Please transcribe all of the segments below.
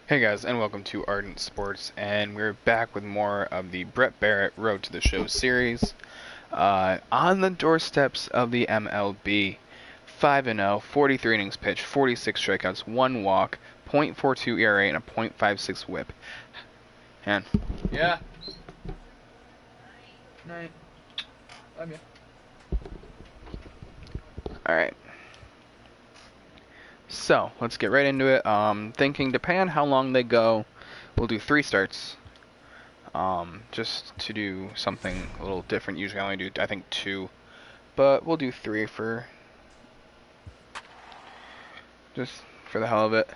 Hey guys, and welcome to Ardent Sports, and we're back with more of the Brett Barrett Road to the Show series. On the doorsteps of the MLB, 5-0, 43 innings pitched, 46 strikeouts, 1 walk, .42 ERA, and a .56 WHIP. Han. Yeah. Night. Love you. Alright. So, let's get right into it. Thinking, depending on how long they go, we'll do 3 starts. Just to do something a little different. Usually I only do, I think, 2. But we'll do 3 just for the hell of it.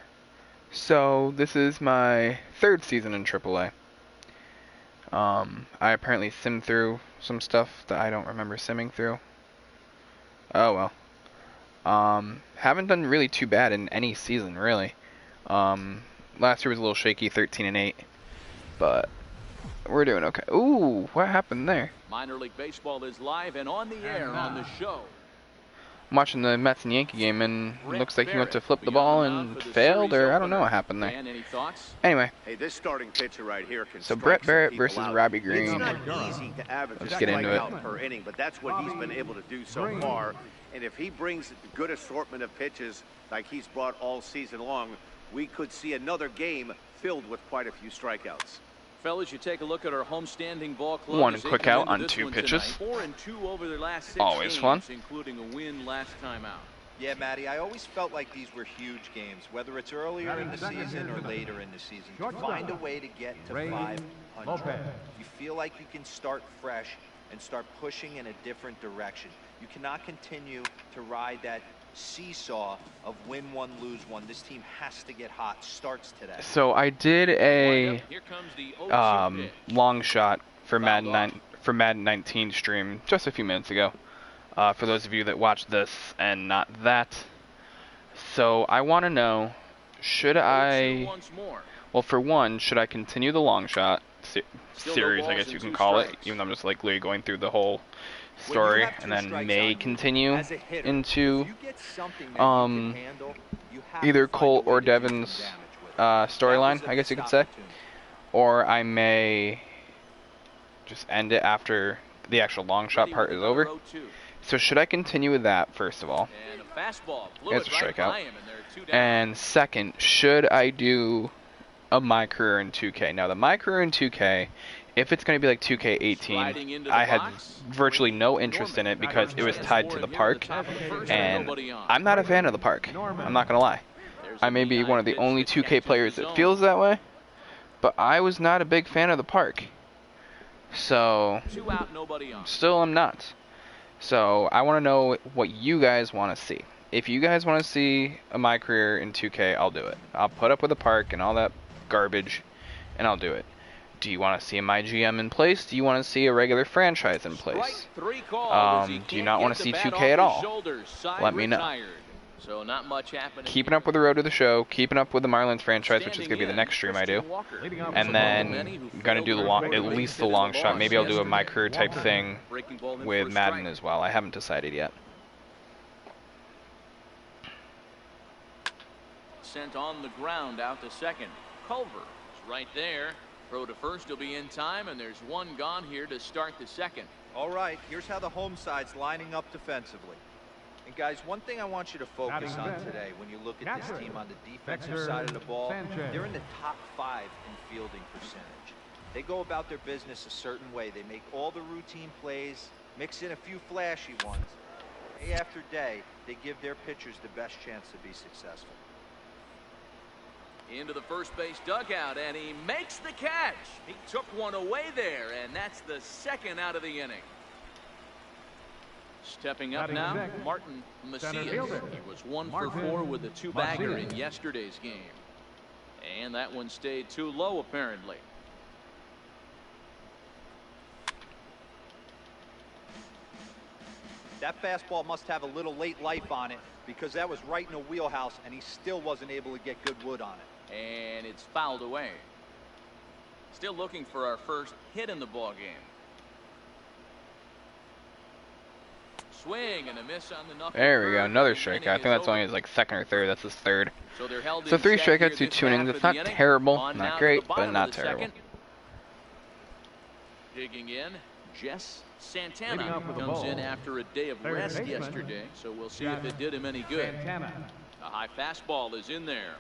So, this is my 3rd season in AAA. I apparently simmed through some stuff that I don't remember simming through. Oh well. Haven't done really too bad in any season, really. Last year was a little shaky, 13-8, but we're doing okay. Ooh, what happened there? Minor League Baseball is live and on the air on the show. I'm watching the Mets and Yankee game, and it looks like he went to flip the ball and failed, or I don't know what happened there. Anyway, hey, this starting pitcher right here can so Brett Barrett versus Robbie Green. It's not easy to average Let's get into it. per inning, but that's what he's been able to do so far. And if he brings a good assortment of pitches like he's brought all season long, we could see another game filled with quite a few strikeouts. Fellas, you take a look at our homestanding ball club. One quick out on 2 pitches. 4-2 over their last 6 Always games, fun. including a win last time out. Yeah, Matty, I always felt like these were huge games, whether it's earlier in the season or later in the season. To find a way to get to 500, you feel like you can start fresh and start pushing in a different direction. You cannot continue to ride that seesaw of win one, lose one. This team has to get hot. Starts today. So I did a long shot for Madden 19 stream just a few minutes ago. For those of you that watch this and not that. So I want to know, should I, well, for one, should I continue the long shot series, I guess you can call it, even though I'm just like literally going through the whole story, and then may continue into either Cole or Devin's storyline, I guess you could say, or I may just end it after the actual long shot part is over. So should I continue with that, first of all? It's a strikeout. And second, should I do a My Career in 2K? Now, the My Career in 2K, if it's going to be like 2K18, I had virtually no interest in it because it was tied to the park, and I'm not a fan of the park. I'm not going to lie. I may be one of the only 2K players that feels that way, but I was not a big fan of the park. So, still I'm not. So, I want to know what you guys want to see. If you guys want to see a My Career in 2K, I'll do it. I'll put up with the park and all that garbage, and I'll do it. Do you want to see a My GM in place? Do you want to see a regular franchise in place? Do you not want to see 2K at all? Let me know. So not much happening. Keeping up with the Road to the Show, keeping up with the Marlins franchise, which is going to be the next stream I do. And then I'm going to do at least the long shot. Maybe I'll do a My Career type thing with Madden as well. I haven't decided yet. Sent on the ground out to second. Culver is right there. Throw to first will be in time, and there's one gone here to start the second. All right, here's how the home side's lining up defensively. And guys, one thing I want you to focus on today when you look at this team on the defensive side of the ball, they're in the top 5 in fielding percentage. They go about their business a certain way. They make all the routine plays, mix in a few flashy ones. Day after day, they give their pitchers the best chance to be successful. Into the first base dugout, and he makes the catch. He took one away there, and that's the second out of the inning. Stepping up now, Martin Macias. He was 1 for 4 with a 2-bagger in yesterday's game. And that one stayed too low, apparently. That fastball must have a little late life on it because that was right in the wheelhouse, and he still wasn't able to get good wood on it. And it's fouled away. Still looking for our first hit in the ball game. Swing and a miss on the knuckle. There we go, curve, another and the strikeout. inning I think is that's over. only his like second or third. That's his third. So they're held So in 3 check here strikeouts through this 2 innings. half It's of not the inning. terrible, On now not to great, the but bottom not of the terrible. second. Digging in, Jess Santana comes in after a day of rest yesterday, so we'll see if it did him any good. A high fastball is in there.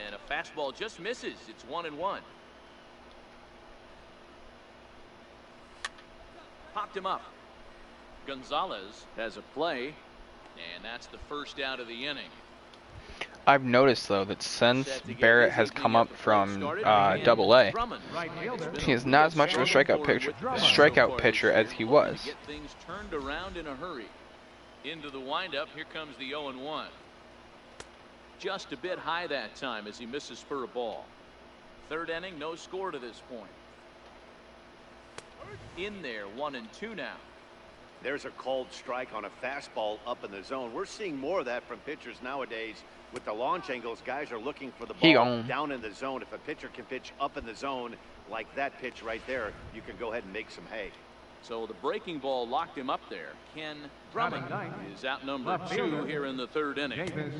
And a fastball just misses. It's 1-1. Popped him up. Gonzalez has a play, and that's the first out of the inning. I've noticed though that since Barrett has come up from Double A, he is not as much of a strikeout pitcher as he was. Get things turned around in a hurry. Into the windup. Here comes the 0-1. Just a bit high that time as he misses for a ball. Third inning, no score to this point. In there, 1-2 now. There's a called strike on a fastball up in the zone. We're seeing more of that from pitchers nowadays. With the launch angles, guys are looking for the ball down in the zone. If a pitcher can pitch up in the zone like that pitch right there, you can go ahead and make some hay. So the breaking ball locked him up there. Ken Drummond is out number 2 here in the third inning. And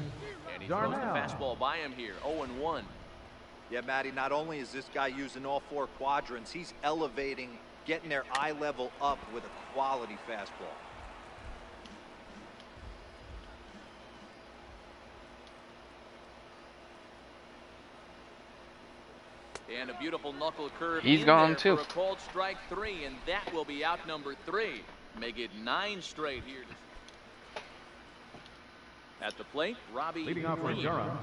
he throws the fastball by him here, 0-1. Yeah, Matty, not only is this guy using all 4 quadrants, he's elevating, getting their eye level up with a quality fastball. And a beautiful knuckle curve. He's gone too. For a called strike 3, and that will be out number 3. Make it 9 straight here. At the plate, Robbie Green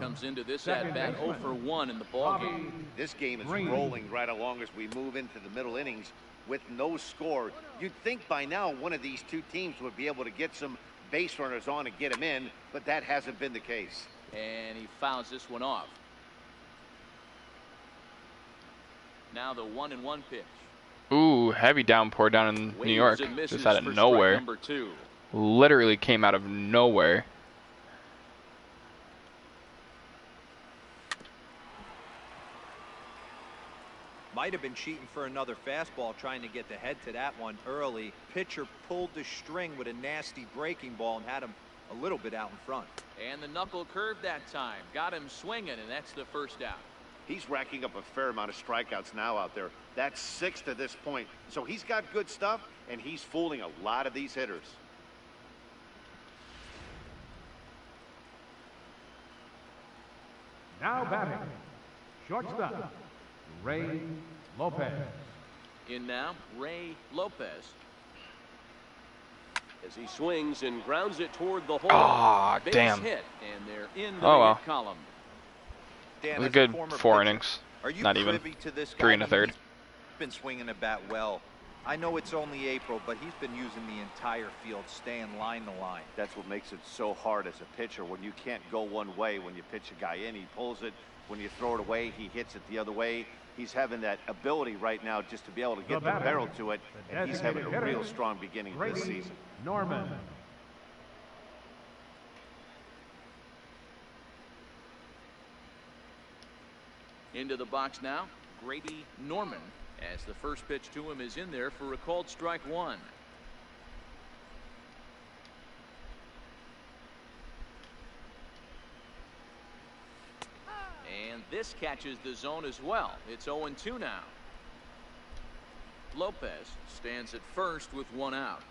comes into this at bat 0 for 1 in the ball game. This game is rolling right along as we move into the middle innings with no score. You'd think by now one of these two teams would be able to get some base runners on and get them in, but that hasn't been the case. And he fouls this one off. Now the 1-1 pitch. Ooh, heavy downpour down in New York, just out of nowhere. Number 2. Literally came out of nowhere. Might have been cheating for another fastball, trying to get the head to that one early. Pitcher pulled the string with a nasty breaking ball and had him a little bit out in front. And the knuckle curve that time. Got him swinging, and that's the first out. He's racking up a fair amount of strikeouts now out there. That's 6 to this point. So he's got good stuff, and he's fooling a lot of these hitters. Now batting, shortstop, Ray Lopez. In now, Ray Lopez. As he swings and grounds it toward the hole. Ah, Base damn. hit, and they're in Oh, the well. hit column. Dan, It was a as good former 4 pitcher, innings. Are you Not even. privy to this 3 guy?1/3. He's been swinging the bat well. I know it's only April, but he's been using the entire field, staying line to line. That's what makes it so hard as a pitcher when you can't go one way. When you pitch a guy in, he pulls it. When you throw it away, he hits it the other way. He's having that ability right now just to be able to get the barrel to it, and he's having a real strong beginning this season. Norman. Into the box now, Grady Norman, as the first pitch to him is in there for a called strike 1. And this catches the zone as well. It's 0-2 now. Lopez stands at first with 1 out.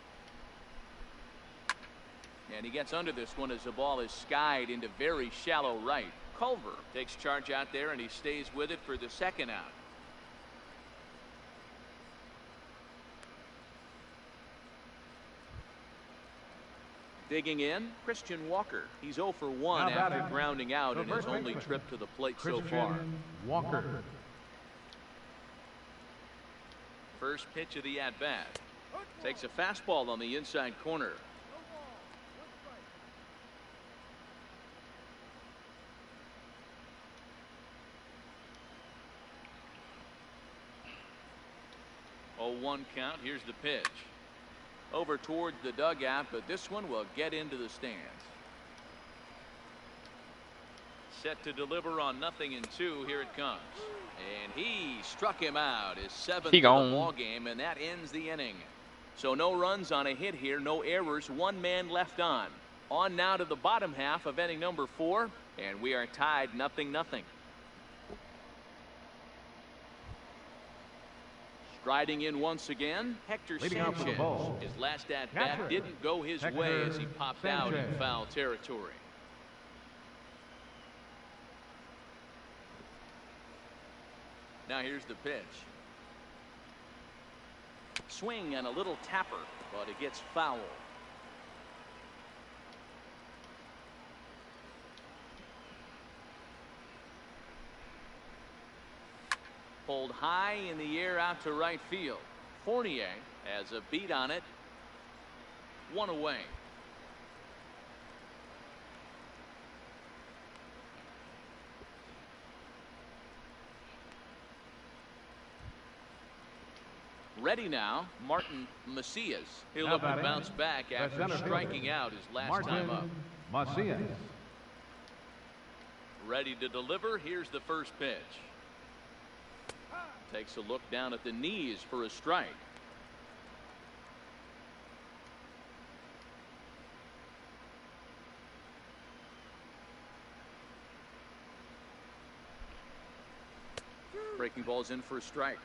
And he gets under this one as the ball is skied into very shallow right. Culver takes charge out there, and he stays with it for the second out. Digging in, Christian Walker. He's 0 for 1 after grounding out in his only trip to the plate so far. Walker. First pitch of the at-bat. Takes a fastball on the inside corner. Oh, 1 count. Here's the pitch. Over towards the dugout, but this one will get into the stands. Set to deliver on 0-2. Here it comes. And he struck him out. His 7th of the ball game, and that ends the inning. So no runs on a hit here, no errors, 1 man left on. On now to the bottom half of inning number 4, and we are tied 0-0. Striding in once again, Hector Sanchez. His last at-bat didn't go his way as he popped out in foul territory. Now here's the pitch. Swing and a little tapper, but it gets foul. Pulled high in the air out to right field. Fournier has a beat on it. 1 away. Ready now, Martin Macias. He'll look to bounce back after striking out his last time up. Macias. Ready to deliver. Here's the first pitch. Takes a look down at the knees for a strike. Breaking ball's in for a strike.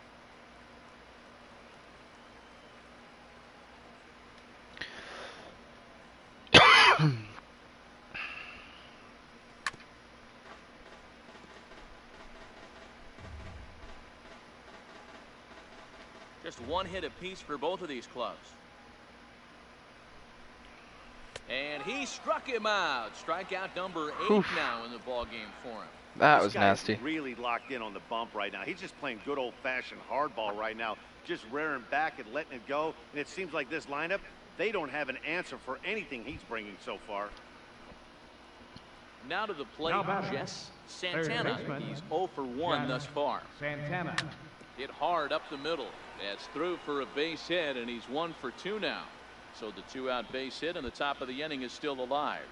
Just 1 hit apiece for both of these clubs. And he struck him out. Strikeout number 8 now in the ball game for him. That was nasty. Really locked in on the bump right now. He's just playing good old-fashioned hardball right now, just rearing back and letting it go. And it seems like this lineup, they don't have an answer for anything he's bringing so far. Now to the plate, Jess Santana. He's 0 for 1 thus far. Santana. Hit hard up the middle. That's through for a base hit, and he's 1 for 2 now. So the 2-out base hit, and the top of the inning is still alive.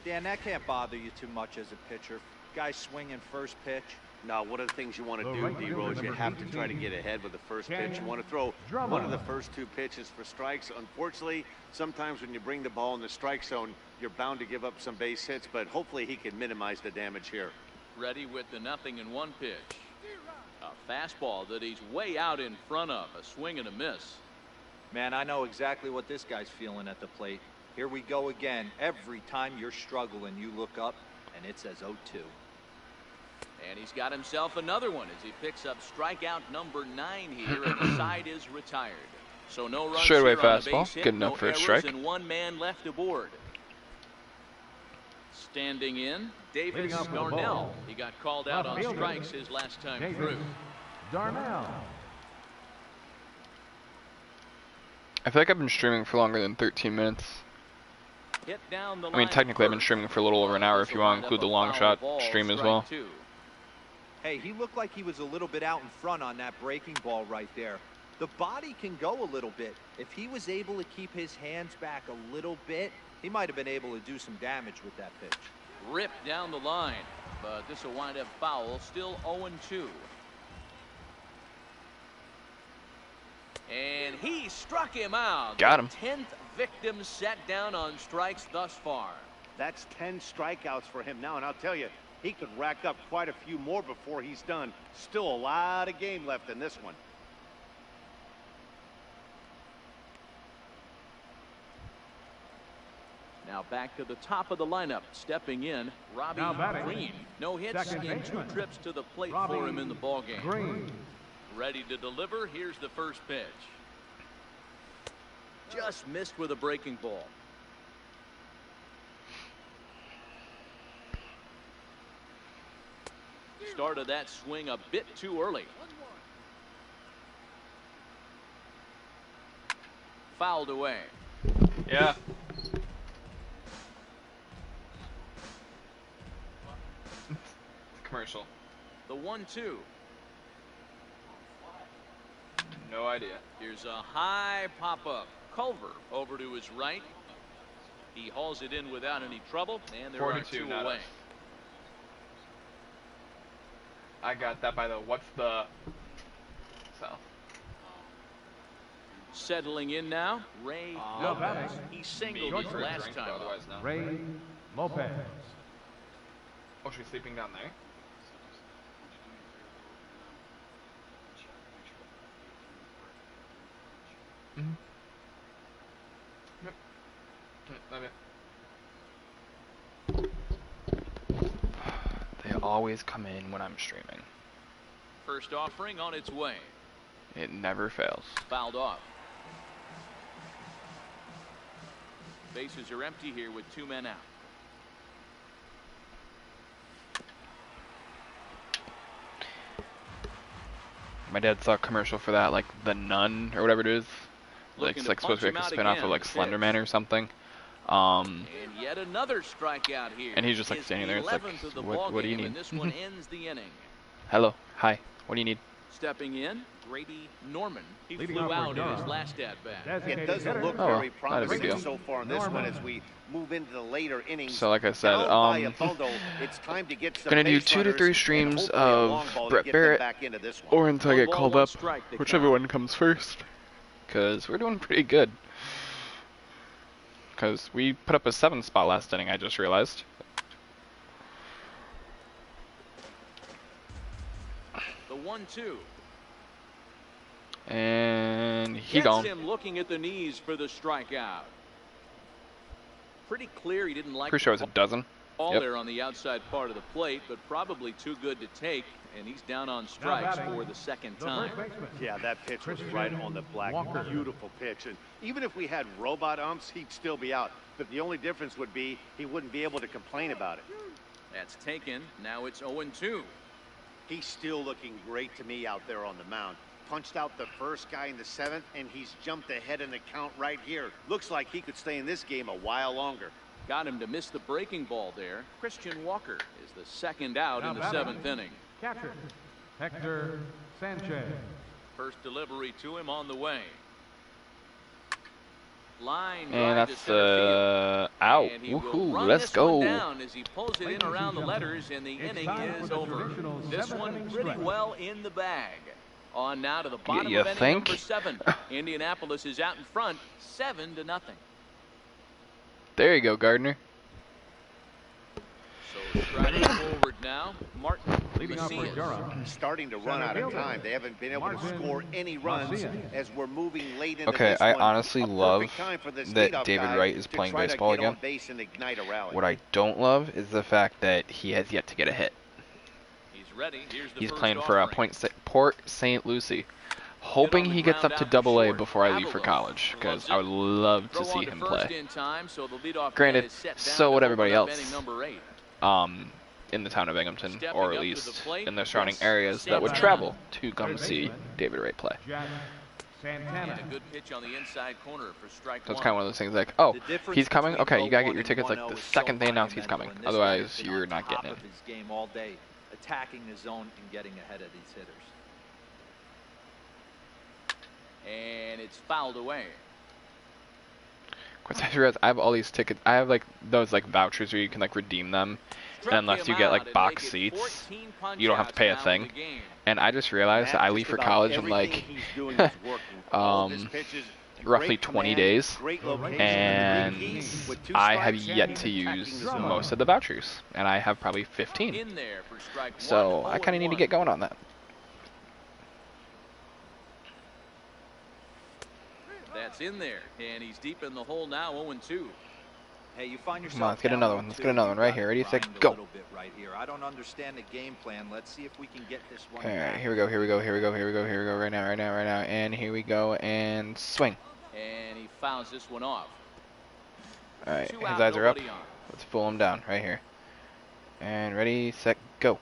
Dan, that can't bother you too much as a pitcher. Guy swinging first pitch. Now, one of the things you want to do, D-Rose, you have to try to get ahead with the first pitch. You want to throw one of the first 2 pitches for strikes. Unfortunately, sometimes when you bring the ball in the strike zone, you're bound to give up some base hits, but hopefully he can minimize the damage here. Ready with the 0-1 pitch. A fastball that he's way out in front of. A swing and a miss. Man, I know exactly what this guy's feeling at the plate. Here we go again. Every time you're struggling, you look up, and it says 0-2. And he's got himself another one as he picks up strikeout number 9 here, and the side is retired. So no runs straightaway here on a fastball, base hit, good enough no for a errors, strike. and 1 man left aboard. Standing in, Davis Darnell. He got called out on strikes his last time through. Darnell. I feel like I've been streaming for longer than 13 minutes. Hit down the I mean, technically I've been streaming for a little over an hour if you want to include the long shot stream as well. Hey, he looked like he was a little bit out in front on that breaking ball right there. The body can go a little bit. If he was able to keep his hands back a little bit, he might have been able to do some damage with that pitch. Ripped down the line, but this will wind up foul. Still 0-2. And he struck him out. Got him. 10th victim set down on strikes thus far. That's 10 strikeouts for him now, and I'll tell you, he could rack up quite a few more before he's done. Still a lot of game left in this one. Now back to the top of the lineup. Stepping in, Robbie Green. No hits in 2 trips to the plate for him in the ballgame. Green. Ready to deliver. Here's the first pitch. Just missed with a breaking ball. Started that swing a bit too early. Fouled away. Yeah. Commercial. The 1-2. No idea. Here's a high pop-up. Culver over to his right. He hauls it in without any trouble, and there are 42, 2 not away. us. I got that by the what's the so. Settling in now, Ray Lopez. He singled his last time up. Ray Lopez. Oh, she's sleeping down there? Mm-hmm. Yep. Love it. They always come in when I'm streaming. First offering on its way. It never fails. Fouled off. Bases are empty here with 2 men out. My dad saw a commercial for that, like The Nun or whatever it is. Like, it's like supposed to be like a spin-off of like Slender Man or something. And yet another strikeout here. And he's just like standing there. It's like, what do you need? And this one ends the inning. Hello, hi. What do you need? Stepping in, Grady Norman. He flew out in his last at-bat. It doesn't look well, very not a big deal. promising so far in this one as we move into the later innings. So like I said, Down by a bundle, it's time to get some gonna do base 2 to 3 runners streams and hopefully a long of ball to Brett get them Barrett, back into this one. or until I get 1 called ball, 1 up, strike to whichever count. one comes first. Cause we're doing pretty good. Cause we put up a 7 spot last inning, I just realized. The 1-2. And he Gets gone. him looking at the knees for the strikeout. Pretty clear he didn't like Pretty sure it was a dozen. all Yep. there on the outside part of the plate, but probably too good to take, and he's down on strikes for the second time. Yeah, that pitch was right on the black. Beautiful pitch. And even if we had robot umps, he'd still be out. But the only difference would be he wouldn't be able to complain about it. That's taken. Now it's 0-2. He's still looking great to me out there on the mound. Punched out the first guy in the 7th, and he's jumped ahead in the count right here. Looks like he could stay in this game a while longer. Got him to miss the breaking ball there. Christian Walker is the second out in the 7th inning. Catcher, Hector Sanchez. First delivery to him on the way. Line And drive to that's center field. out. And he will Woohoo, run let's this go. one down as he pulls it in around the letters, and the inning is over. This one pretty well in the bag. On now to the bottom You of inning think? number 7. Indianapolis is out in front, 7-0. There you go, Gardner. So striding forward now, Martin Leading off for Macias. Durham. Starting to run out of time. They haven't been able to score any runs as we're moving late into Okay, this I one. honestly A love perfect time for this that leadoff David guy Wright is to playing try to baseball get on again. base and ignite a rally. What I don't love is the fact that he has yet to get a hit. He's ready. Here's the He's first playing for offering. Port St. Lucie. Hoping he gets up to Double-A before I leave for college, because I would love to see him play. Granted, so would everybody else in the town of Binghamton, or at least in the surrounding areas that would travel to come see David Wright play. And a good pitch on the inside corner for strike So it's one. kind of one of those things like, oh, he's coming? Okay, you gotta get your tickets like the second they announce he's coming. Otherwise, you're not getting in. His game all day, attacking the zone and getting ahead of these hitters. And it's fouled away. Of course, I realize I have all these tickets. I have like those like vouchers where you can like redeem them, and unless you get like box seats, you don't have to pay a thing. And I just realized that I leave for college in like roughly 20 days, and I have yet to use most of the vouchers, and I have probably 15. In there for strike one. So I kind of need to get going on that. That's in there, and he's deep in the hole now, 0-2. Hey, you find yourself Come on, let's get another one. Let's get another one right here. Ready, set, go. Right here. I don't understand the game plan. Let's see if we can get this one. All right, back. here we go. Here we go. Here we go. Here we go. Here we go. Right now. Right now. Right now. And here we go. And swing. And he fouls this one off. All right, Two his out, eyes are up. nobody on. Let's pull him down right here. And ready, set, go.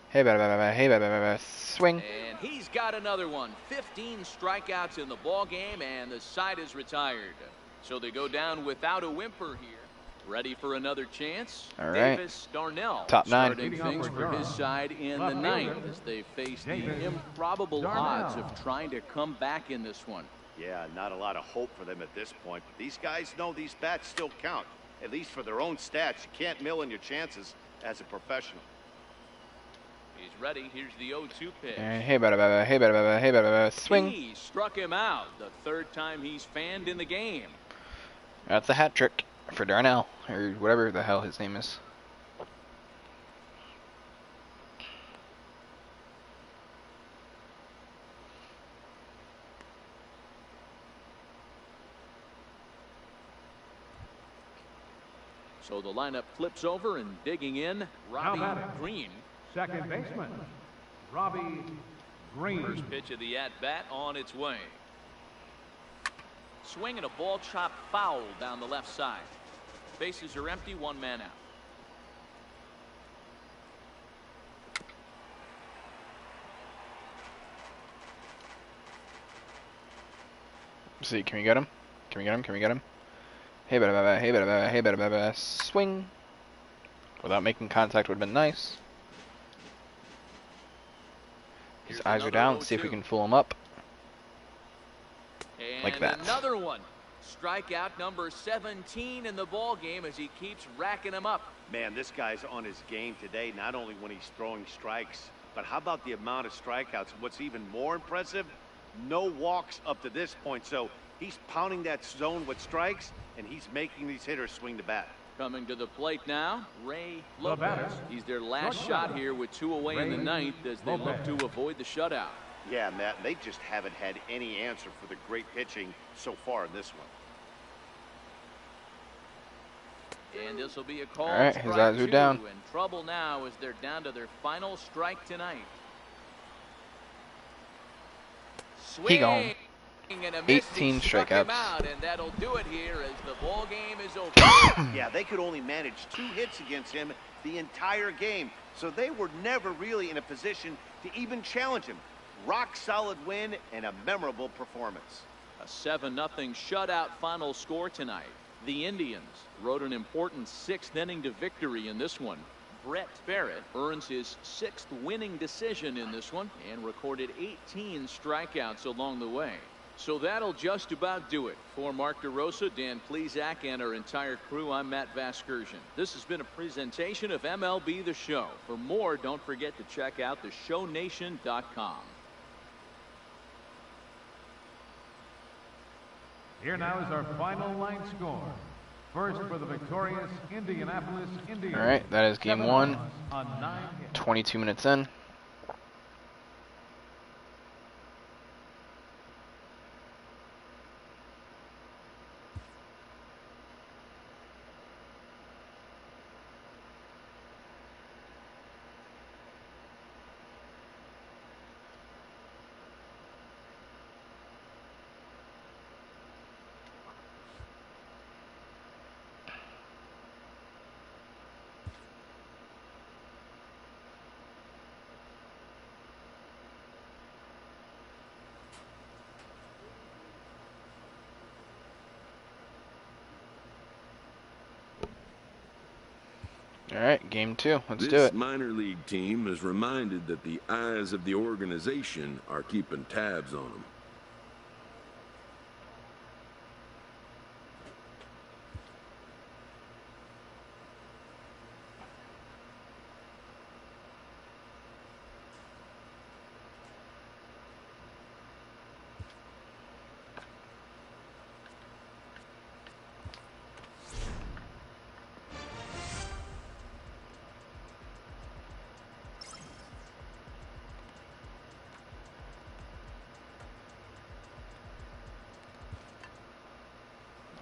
Hey, bada, swing. And he's got another one. 15 strikeouts in the ball game, and the side is retired. So they go down without a whimper here. Ready for another chance? All right. Davis Darnell Top nine. starting things for his side in the 9th as they face the improbable odds of trying to come back in this one. Yeah, not a lot of hope for them at this point. But these guys know these bats still count, at least for their own stats. You can't mill in your chances as a professional. He's ready. Here's the 0-2 pitch. And hey, bada, swing. He struck him out. The third time he's fanned in the game. That's a hat trick for Darnell, or whatever the hell his name is. So the lineup flips over, and digging in, Robbie Green. Second baseman, Robbie Green. First pitch of the at-bat on its way. Swing and a ball chopped foul down the left side. Bases are empty, one man out. Let's see, can we get him? Can we get him? Can we get him? Hey, bada, swing. Without making contact would have been nice. His eyes are down. Let's see if we can fool him up. And like that. Another one. Strikeout number 17 in the ball game as he keeps racking them up. Man, this guy's on his game today, not only when he's throwing strikes, but how about the amount of strikeouts? What's even more impressive, no walks up to this point. So he's pounding that zone with strikes, and he's making these hitters swing the bat. Coming to the plate now, Ray Lopez. He's their last shot here with 2 away in the ninth as they look to avoid the shutout. Yeah, Matt, they just haven't had any answer for the great pitching so far in this one. And this will be a call. All right, his eyes are down. In trouble now as they're down to their final strike tonight. Swing. He gone. And a 18 strikeouts. Out, and that'll do it here as the ball game is over. Yeah, they could only manage 2 hits against him the entire game, so they were never really in a position to even challenge him. Rock solid win and a memorable performance. A 7-0 shutout final score tonight. The Indians rode an important 6th inning to victory in this one. Brett Barrett earns his 6th winning decision in this one and recorded 18 strikeouts along the way. So that'll just about do it. For Mark DeRosa, Dan Plesac, and our entire crew, I'm Matt Vasgersian. This has been a presentation of MLB The Show. For more, don't forget to check out theshownation.com. Here now is our final line score. First for the victorious Indianapolis Indians. All right, that is game 1. 22 minutes in. All right, game 2. Let's do it. This minor league team is reminded that the eyes of the organization are keeping tabs on them.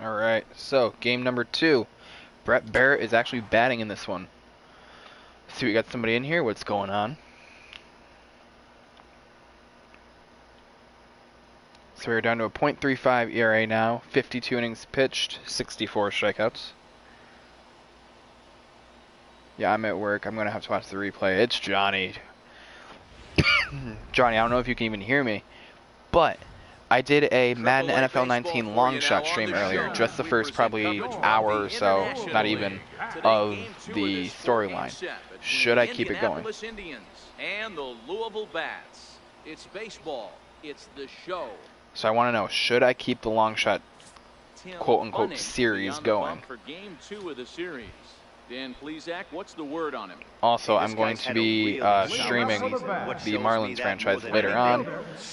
All right, so game number 2. Brett Barrett is actually batting in this one. See, we got somebody in here. What's going on? So we're down to a .35 ERA now. 52 innings pitched, 64 strikeouts. Yeah, I'm at work. I'm gonna have to watch the replay. It's Johnny. Johnny, I don't know if you can even hear me, but I did a Madden NFL 19 long shot stream earlier, just the first probably hour or so, not even, of the storyline. Should I keep it going? Indians and the Louisville Bats. It's baseball. It's the show. So I want to know, should I keep the long shot Tim quote-unquote Bunning series be on the going? bump for game 2 of the series. Dan Plesac, what's the word on him? Also, Hey, I'm going to be streaming the Marlins franchise later on,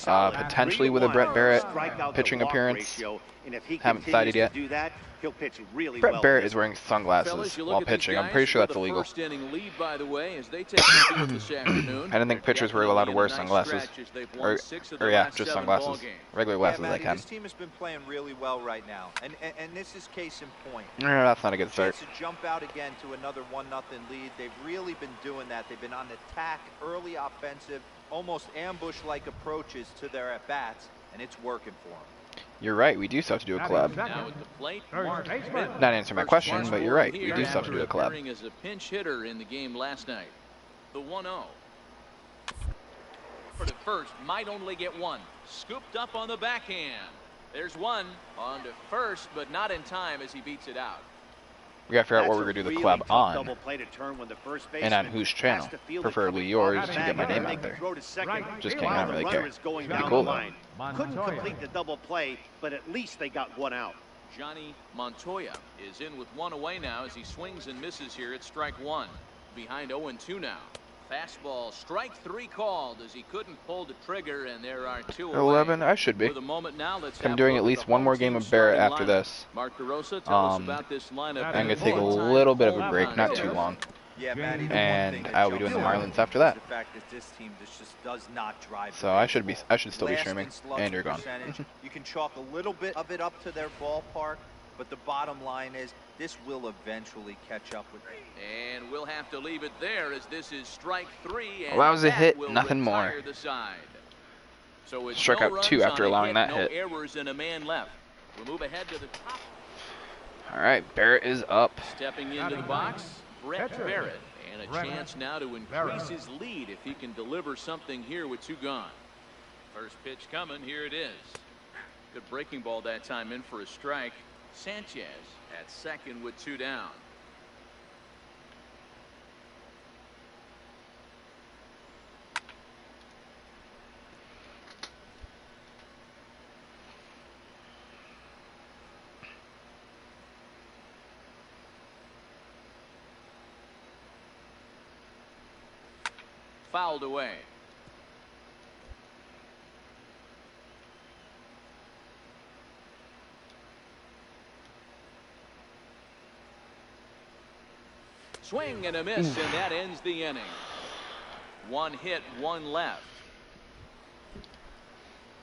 potentially with a Brett Barrett pitching appearance. Haven't decided yet. He'll pitch really Brett well Barrett in is this wearing sunglasses while pitching. I'm pretty sure that's illegal. First inning lead, by the way, as they take the field this afternoon. I didn't think pitchers were allowed to wear sunglasses. Or yeah, just sunglasses. Regular glasses, Matty, I can. this team has been playing really well right now, and this is case in point. No, that's not a good start. To jump out again to another 1-0 lead. They've really been doing that. They've been on attack, early offensive, almost ambush-like approaches to their at-bats, and it's working for them. You're right, we do still have to do a collab. Now at the plate, Not answering my question, but you're right, we do still have to do a collab. Appearing as a pinch hitter in the game last night. The 1-0. For the first, might only get one. Scooped up on the backhand. There's one on to first, but not in time as he beats it out. We gotta figure out what we're gonna do the collab on, and on whose channel. Preferably yours to get my name out there. Just kidding, I don't really care. It'd be cool though. Couldn't complete the double play, but at least they got one out. Johnny Montoya is in with one away now as he swings and misses here at strike one. Behind 0-2 now. Fastball, strike 3 called as he couldn't pull the trigger, and there are 2 away. 11, I should be. I'm doing at least one more game of Barrett after this. I'm gonna take a little bit of a break, not too long. Yeah, Matty, and I will be doing the Marlins after that. The fact that this team just does not drive. So I should still be streaming, and you're gone. You can chalk a little bit of it up to their ballpark, but the bottom line is this will eventually catch up with them. And we'll have to leave it there as this is strike 3. And well, that was a hit, nothing more. So it's struck out 2 after allowing that hit. No errors and a man left. We'll move ahead to the top. All right, Barrett is up. Stepping into the box, Brett Barrett, and a chance now to increase his lead if he can deliver something here with 2 gone. First pitch coming, here it is. Good breaking ball that time in for a strike. Sanchez at second with 2 down. Fouled away. Swing and a miss, and that ends the inning. 1 hit, 1 left.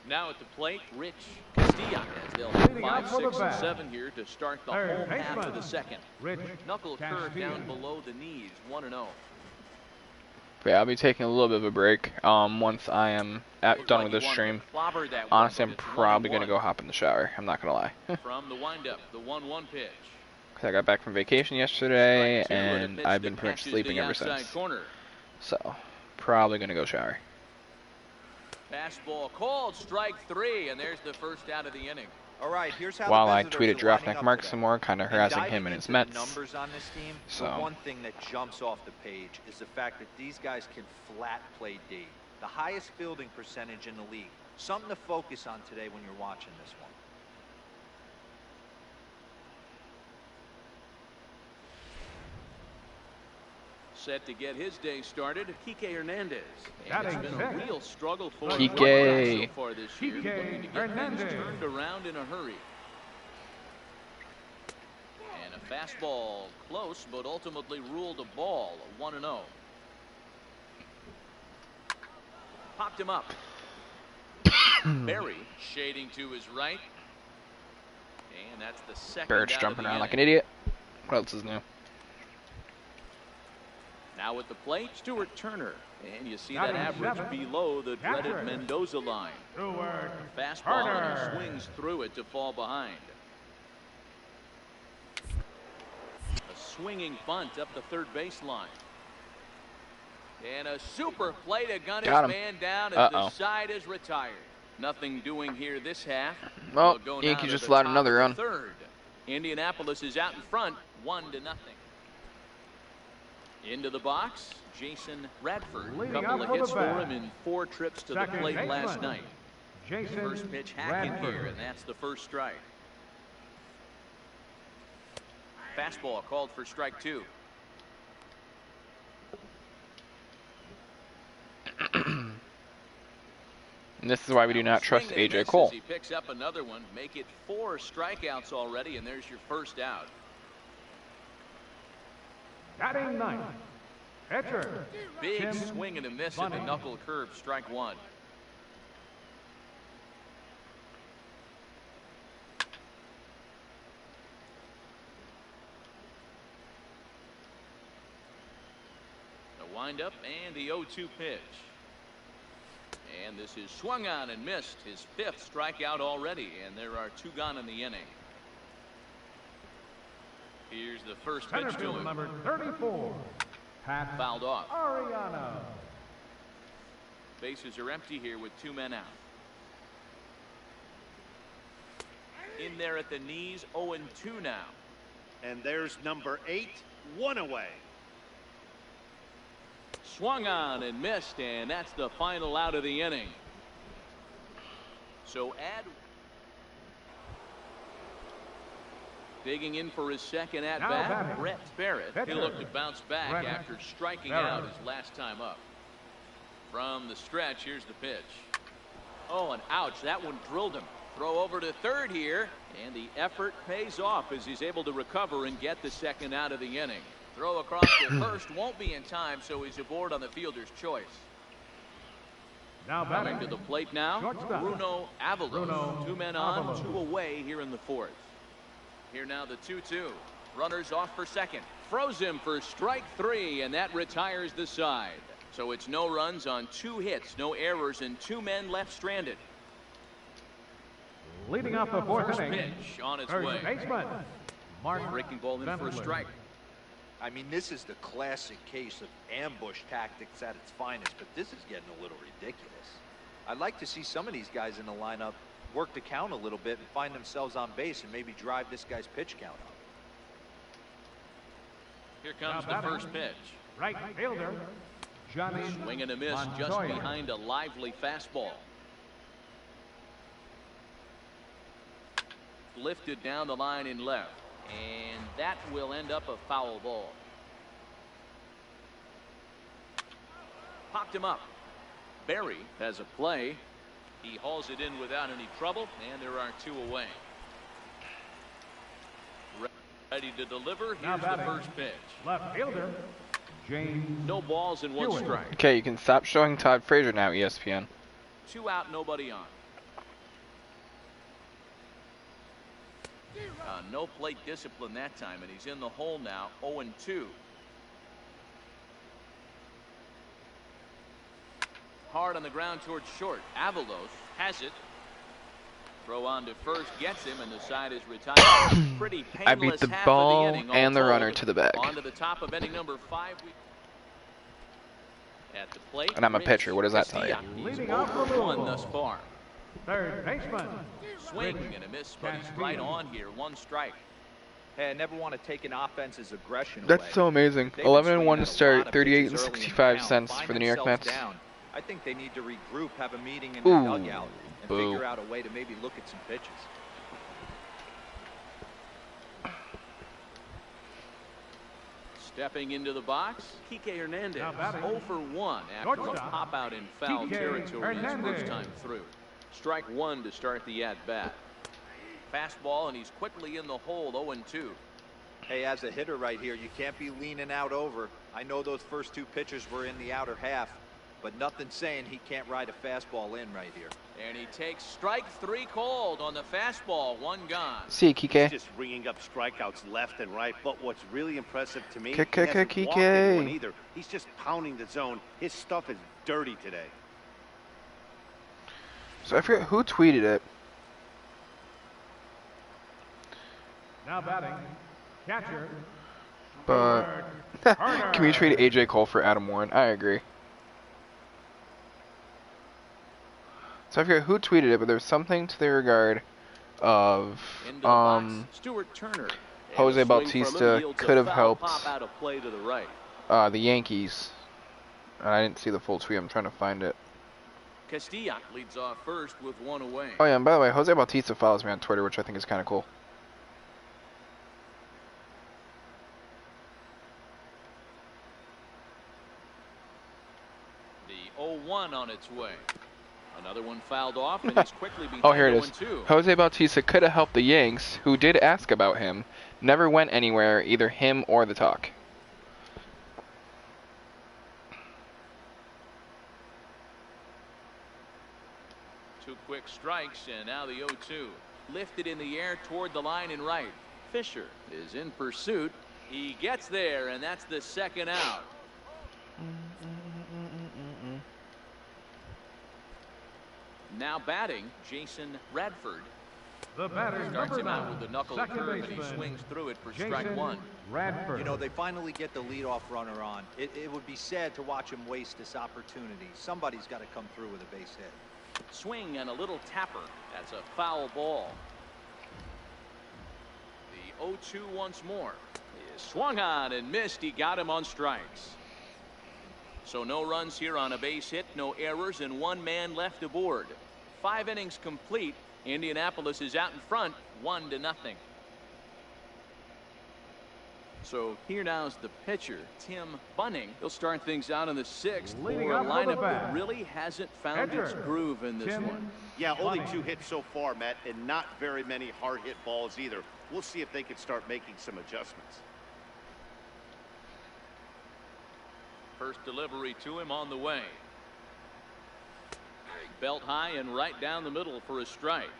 Now at the plate, Rich Castilla, as they'll hit 5, 6, and 7 here to start the whole half of the second. Knuckle curve down below the knees, 1-0. Yeah, I'll be taking a little bit of a break once I am done with this stream. Honestly, I'm probably going to go hop in the shower. I'm not going to lie. From the windup, the 1-1 pitch. I got back from vacation yesterday, and I've been pretty much sleeping ever since. So, probably going to go shower. Fastball called, strike 3, and there's the first out of the inning. All right, here's how while I tweeted Draftneck Mark some more, kind of harassing him and his Mets. Numbers on this team, so the one thing that jumps off the page is the fact that these guys can flat play D. The highest fielding percentage in the league. Something to focus on today when you're watching this one. Set to get his day started, Kike Hernandez. And it's been a real struggle for him so far this year, looking to get things turned around in a hurry. And a fastball close, but ultimately ruled a ball, 1-0. Popped him up. Barry shading to his right. And that's the second. Barrett's jumping around like an idiot. What else is new? Now at the plate, Stuart Turner. And you see that average below the dreaded Mendoza line. Fastball, and he swings through it to fall behind. A swinging bunt up the third baseline. And a super play to gun his man down as the side is retired. Nothing doing here this half. Well, Yankees just allowed another run. Third. Indianapolis is out in front, 1-0. Into the box, Jason Radford. A couple of hits for him in 4 trips to the plate last night. Jason First pitch hack in Radford. here, and that's the first strike. Fastball called for strike 2. And this is why we do not trust Swing and AJ miss Cole. as he picks up another one. Make it 4 strikeouts already, and there's your first out. Batting ninth, pitcher. Big Tim swing and a miss at the Bunny. knuckle curve, strike 1. The windup and the 0-2 pitch. And this is swung on and missed. His 5th strikeout already, and there are 2 gone in the inning. Here's the first pitch Center to field him. number 34, Pat Fouled off. Ariano. Bases are empty here with 2 men out. In there at the knees, 0-2 now. And there's number 8, 1 away. Swung on and missed, and that's the final out of the inning. So add. Digging in for his second at Now bat, batting. Brett Barrett. Pitcher. He'll look to bounce back Brett after striking Barrett. out his last time up. From the stretch, here's the pitch. Oh, and ouch, that one drilled him. Throw over to third here, and the effort pays off as he's able to recover and get the second out of the inning. Throw across to first won't be in time, so he's aboard on the fielder's choice. Now Coming batting to the plate now, Shortstop. Bruno Avalos. Bruno 2 men on, Avalos. 2 away here in the 4th. Here now the 2-2. Runners off for second. Froze him for strike 3, and that retires the side. So it's no runs on 2 hits, no errors, and 2 men left stranded. leading off the 4th First inning. pitch on its First way. baseman, Mark Breaking ball in for a Bentley. strike. I mean, this is the classic case of ambush tactics at its finest, but this is getting a little ridiculous. I'd like to see some of these guys in the lineup work the count a little bit and find themselves on base and maybe drive this guy's pitch count up. Here comes Now the batting. first pitch. Right fielder, Johnny Swing and a miss just Montoya. behind a lively fastball. Lifted down the line in left, and that will end up a foul ball. Popped him up. Barry has a play. He hauls it in without any trouble, and there are 2 away. Ready to deliver. Now Here's the batting. first pitch. Left fielder, James No balls and 1 Hewitt. strike. Okay, you can stop showing Todd Frazier now, ESPN. 2 out, nobody on. No plate discipline that time, and he's in the hole now, 0-2. Hard on the ground towards short. Avalos has it. Throw on to first, gets him, and the side is retired. Pretty painless I beat the half ball of the inning, all and the told. runner to the bag. On to the top of inning number 5. At the plate. And I'm a Rich pitcher. What does that tell you? Castillo. He's Leading off for 0-1 Louisville. thus far. third baseman, Swing Rich and a miss, but he's right Castillo. on here. 1 strike. Hey, I never want to take an offense's aggression away. That's so amazing. They've been 11 and swinging 1 at to a start, lot of 38 and pitches early in the 65 count, cents find for the New York themselves Mets. down. I think they need to regroup, have a meeting in Ooh, the dugout, and boo. figure out a way to maybe look at some pitches. Stepping into the box, Kike Hernandez. Now batting. 0 for 1 after a Shortstop, pop out in foul Kike territory his Hernandez. first time through. Strike 1 to start the at-bat. Fastball, and he's quickly in the hole, 0-2. Hey, as a hitter right here, you can't be leaning out over. I know those first 2 pitches were in the outer half, but nothing saying he can't ride a fastball in right here. And he takes strike 3 called on the fastball, 1 gone. See you, He's Kike. just ringing up strikeouts left and right. But what's really impressive to me, he Kike. hasn't walked anyone either. He's just pounding the zone. His stuff is dirty today. So I forget who tweeted it. Now batting, catcher, But Turner. can we trade AJ Cole for Adam Warren? I agree. So I forget who tweeted it, but there's something to the regard of Into the box, Stuart Turner. Jose And a swing from him Bautista yields a could have foul helped pop out of play to the right. the Yankees. And I didn't see the full tweet. I'm trying to find it. Castilla leads off first with one away. Oh yeah, and by the way, Jose Bautista follows me on Twitter, which I think is kind of cool. The 0-1 on its way. Another one fouled off, and he's quickly behind. Oh, here it is. 0-2. Jose Bautista could have helped the Yanks, who did ask about him. Never went anywhere, either him or the talk. Two quick strikes, and now the 0-2. Lifted in the air toward the line and right. Fisher is in pursuit. He gets there, and that's the second out. Now batting, Jason Radford. The batter, Starts number him out 9, with a knuckle second curve, and he baseman, swings through it for Jason strike one. Radford. You know, they finally get the leadoff runner on. It would be sad to watch him waste this opportunity. Somebody's got to come through with a base hit. Swing and a little tapper. That's a foul ball. The 0-2 once more. He swung on and missed. He got him on strikes. So no runs here on a base hit, no errors, and one man left aboard. 5 innings complete. Indianapolis is out in front, 1-0. So here now's the pitcher, Tim Bunning. He'll start things out in the 6th for a Leading up to the lineup bat. that really hasn't found its Pitcher, groove in this Tim one. Yeah, only Bunning. 2 hits so far, Matt, and not very many hard hit balls either. We'll see if they can start making some adjustments. First delivery to him on the way. Belt high and right down the middle for a strike.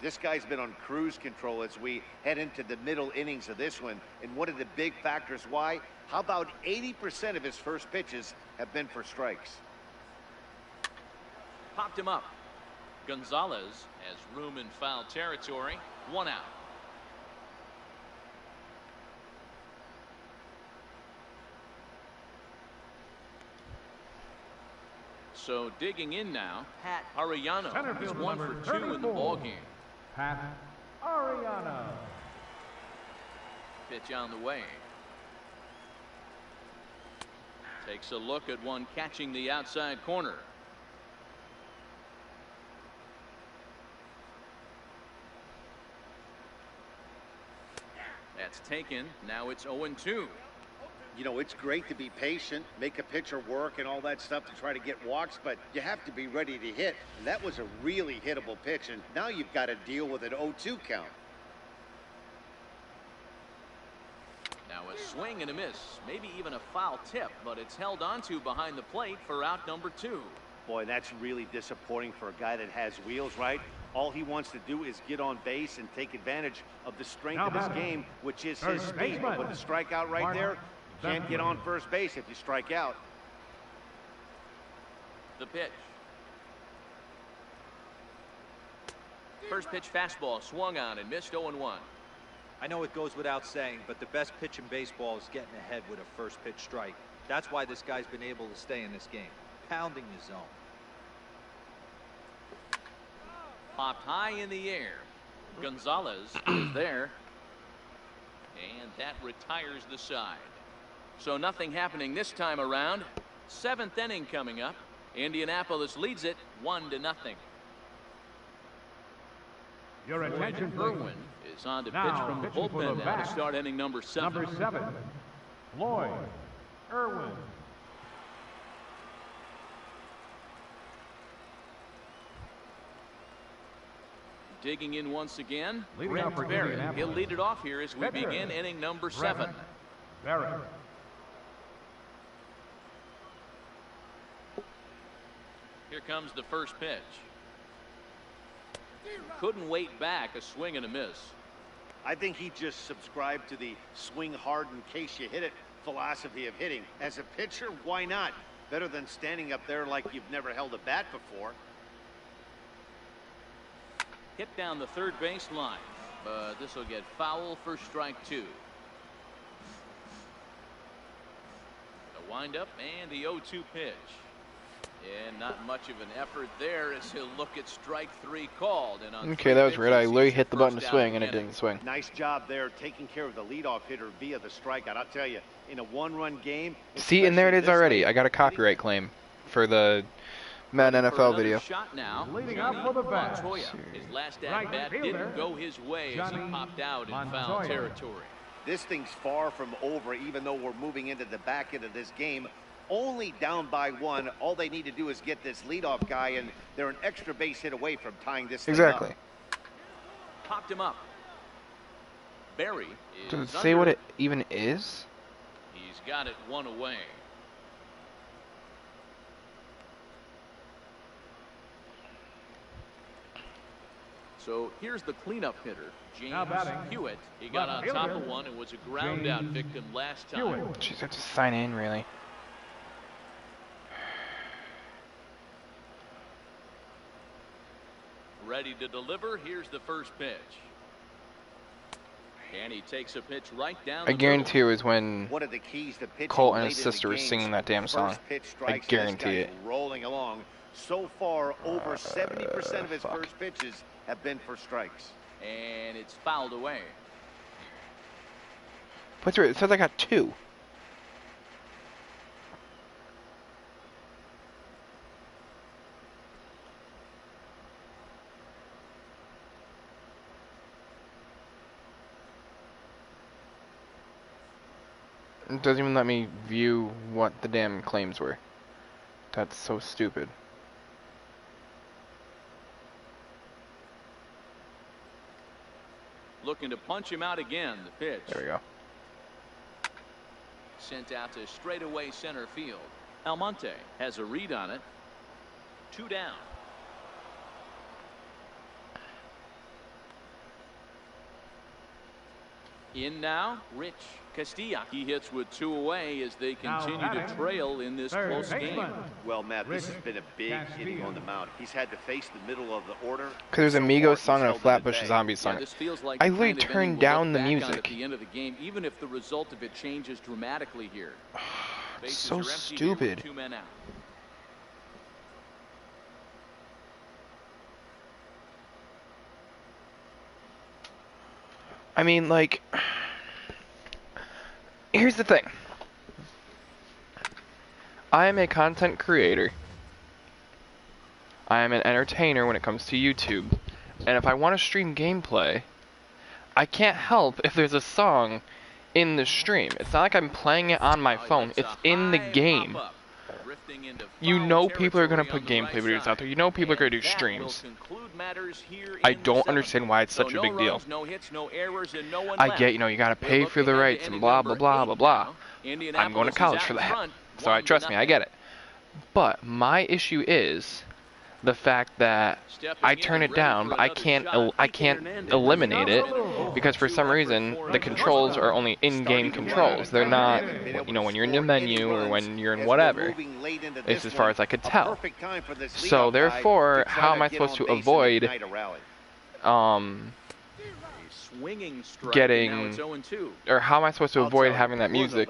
This guy's been on cruise control as we head into the middle innings of this one. And one of the big factors why, how about 80% of his first pitches have been for strikes? Popped him up. Gonzalez has room in foul territory. 1 out. So digging in now, Pat Arellano Center is fielder 1 number for 2 in the 34. ball game. Pat Arellano. Pitch on the way. Takes a look at one catching the outside corner. That's taken. Now it's 0-2. You know, it's great to be patient, make a pitcher work and all that stuff to try to get walks, but you have to be ready to hit. And that was a really hittable pitch, and now you've got to deal with an 0-2 count. Now a swing and a miss, maybe even a foul tip, but it's held onto behind the plate for out number 2. Boy, that's really disappointing for a guy that has wheels, right? All he wants to do is get on base and take advantage of the strength Now of his batting, game, which is third his speed. baseman, But with the strikeout right Mark there, you can't get on first base if you strike out. The pitch. First pitch fastball swung on and missed 0-1. I know it goes without saying, but the best pitch in baseball is getting ahead with a first pitch strike. That's why this guy's been able to stay in this game, pounding the zone. Popped high in the air. Gonzalez is there. And that retires the side. So nothing happening this time around. 7th inning coming up. Indianapolis leads it 1-0. Your attention, please. Irwin is on to pitch Now, from the pitching for the bullpen now to bat, start inning number 7. Number 7, Floyd Irwin. Digging in once again, Leading Brent off for Barrett. Indianapolis. He'll lead it off here as we Pitcher, begin inning number 7. Barrett. Here comes the first pitch. Couldn't wait back, a swing and a miss. I think he just subscribed to the swing hard in case you hit it philosophy of hitting. As a pitcher, why not? Better than standing up there like you've never held a bat before. Hit down the third base line, but this will get foul for strike 2. The windup and the 0-2 pitch. And not much of an effort there as he'll look at strike 3 called. And on Okay, that was weird. I literally hit the button to first swing out and it inning. didn't swing. Nice job there taking care of the leadoff hitter via the strikeout. I'll tell you, in a one-run game. See, and there it is especially this already. late, I got a copyright claim for the Mad For NFL another video. shot now. Leading up for the bat. Montoya. His last Right at bat fielder, didn't go his way as he Johnny popped out in foul Montoya. territory. This thing's far from over, even though we're moving into the back end of this game. Only down by 1. All they need to do is get this leadoff guy, and they're an extra base hit away from tying this thing Exactly. up. Popped him up. Barry is Does it say under. what it even is? He's got it 1 away. So here's the cleanup hitter, James Now batting. Hewitt. He got on Left top fielder, of one and was a ground out James victim last time. Hewitt. Jeez, I have to sign in, really. Ready to deliver. Here's the first pitch. And he takes a pitch right down I the guarantee middle. it was when One of the keys to pitching Colt and late his in the sister were games, singing that damn first song. pitch I strikes, and this guarantee guy's it. rolling along. So far, over 70% of his fuck. first pitches have been for strikes. And it's fouled away. What's it? It says I got 2. It doesn't even let me view what the damn claims were. That's so stupid. Looking to punch him out again. The pitch. There we go. Sent out to straightaway center field. Almonte has a read on it. 2 down. In now, Rich Castilla. He hits with 2 away as they Now continue to batting, trail in this third close game. baseman. Well, Matt, this has Rick been a big inning Castillo. on the mound. He's had to face the middle of the order. Because there's a So Migos far, song he's and a held them at Flatbush bay. Zombies Yeah, song. this feels like I the literally kind of turned inning we'll down look the back on music. at the end of the game, even if the result of it changes dramatically here. Bases So are empty here with stupid. 2 men out. I mean, like, here's the thing. I am a content creator. I am an entertainer when it comes to YouTube. And if I want to stream gameplay, I can't help if there's a song in the stream. It's not like I'm playing it on my phone. It's in the game. You know people are going to put gameplay videos out there. You know people are going to do streams. I don't understand why it's such a big deal. I get, you know, you got to pay for the rights and blah, blah, blah, blah, blah. I'm going to college for that. So trust me, I get it. But my issue is the fact that I turn it down, but I can't eliminate it because for some reason the controls are only in-game controls. They're not, you know, when you're in the menu or when you're in whatever. It's as far as I could tell. So therefore, how am I supposed to avoid getting, or how am I supposed to avoid having that music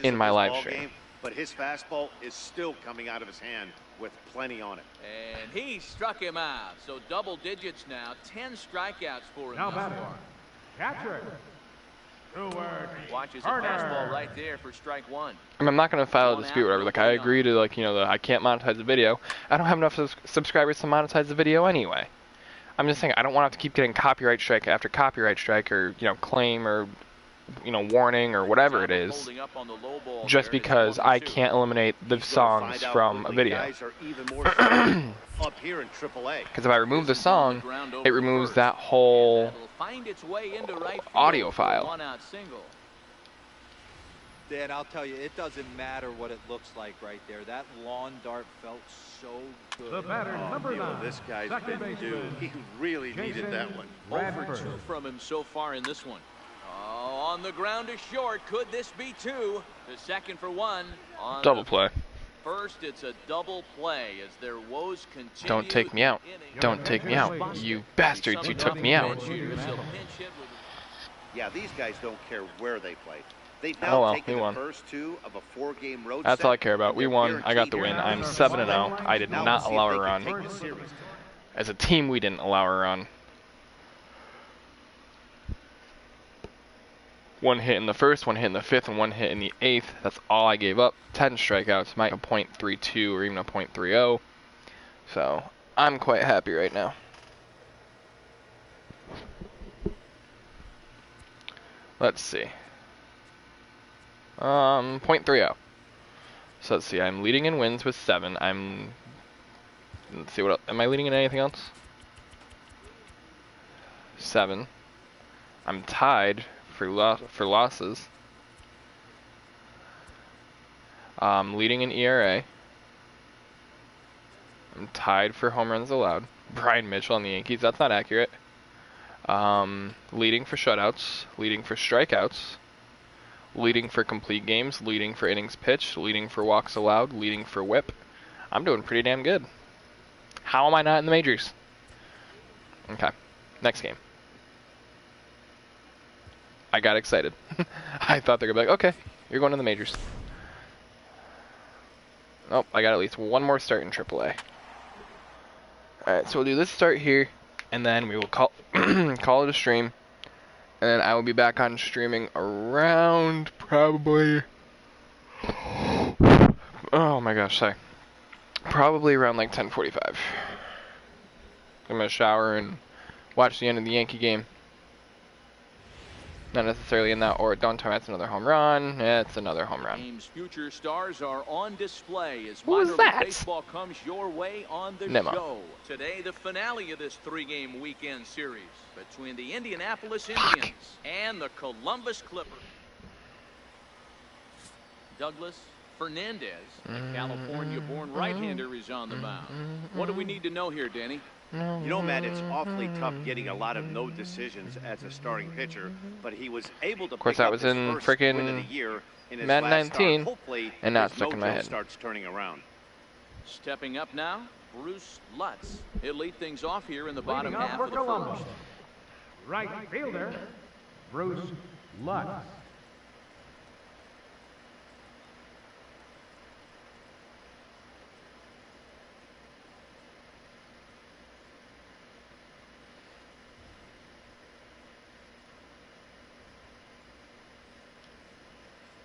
in my live stream? But his fastball is still coming out of his hand with plenty on it. And he struck him out. So double digits now. 10 strikeouts for him. Now thus batting. far. Catcher. Stewart Watches a Turner. fastball right there for strike 1. I mean, I'm not going to file a dispute or whatever. Like, I agree to, like, you know, I can't monetize the video. I don't have enough subscribers to monetize the video anyway. I'm just saying, I don't want to have to keep getting copyright strike after copyright strike or, you know, claim or, you know, warning or whatever it is, just because I can't eliminate the songs from a video. Because if I remove the song, it removes that whole audio file. Dan, I'll tell you, it doesn't matter what it looks like right there. That lawn dart felt so good. The batter, number 9. This guy's second been due. baseman, He really needed that one. Over Bradford. 2 from him so far in this one. Oh, on the ground to short. Could this be 2? The second for 1. On Double play. First, it's a double play as their woes continue. Don't take me out. Don't take me out. You bastards, you took me out. Yeah, these guys don't care where they play. They've Oh now well, taken we the won. first 2 of a 4-game road That's set. all I care about. We They're won. I got the win. guaranteed I'm to 7-0. I did Now not let's see if allow they a can run. take this series. As a team, we didn't allow a run. 1 hit in the first, 1 hit in the 5th, and 1 hit in the 8th. That's all I gave up. 10 strikeouts, might a .32 or even a .30. So I'm quite happy right now. Let's see. .30. So let's see. I'm leading in wins with 7. Let's see what else. Am I leading in anything else? 7. I'm tied for losses. Leading in ERA. I'm tied for home runs allowed. Brian Mitchell on the Yankees. That's not accurate. Leading for shutouts. Leading for strikeouts. Leading for complete games. Leading for innings pitched. Leading for walks allowed. Leading for whip. I'm doing pretty damn good. How am I not in the majors? Okay. Next game. I got excited. I thought they were going to be like, okay, you're going to the majors. Nope, I got at least one more start in AAA. Alright, so we'll do this start here, and then we will call it a stream. And then I will be back on streaming around probably... Oh my gosh, sorry. Probably around like 10:45. I'm going to shower and watch the end of the Yankee game. Not necessarily in that order. Don't tell me it's another home run. It's another home run. Game's future stars are on display as Who is that? baseball comes your way on the Nemo. show. Today, the finale of this 3-game weekend series between the Indianapolis Indians and the Columbus Clippers. Douglas Fernandez, the California-born right-hander, is on the mound. What do we need to know here, Danny? You know, Matt, it's awfully tough getting a lot of no decisions as a starting pitcher, but he was able to course, pick that up was his in first frickin' win of the year in his Madden last 19, start. Hopefully, and not his stuck in my mojo head. starts turning around. Stepping up now, Bruce Lutz. He'll lead things off here in the bottom Leading off half for of the Columbus. first. Right fielder, Bruce Lutz.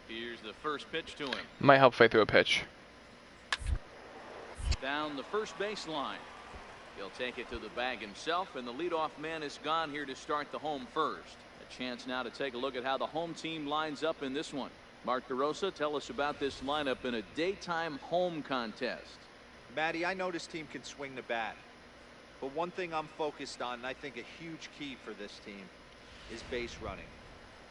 Here's the first pitch to him. Might help fight through a pitch. Down the first baseline. He'll take it to the bag himself, and the leadoff man is gone here to start the home first. A chance now to take a look at how the home team lines up in this one. Mark DeRosa, tell us about this lineup in a daytime home contest. Matty, I know this team can swing the bat. But one thing I'm focused on, and I think a huge key for this team, is base running.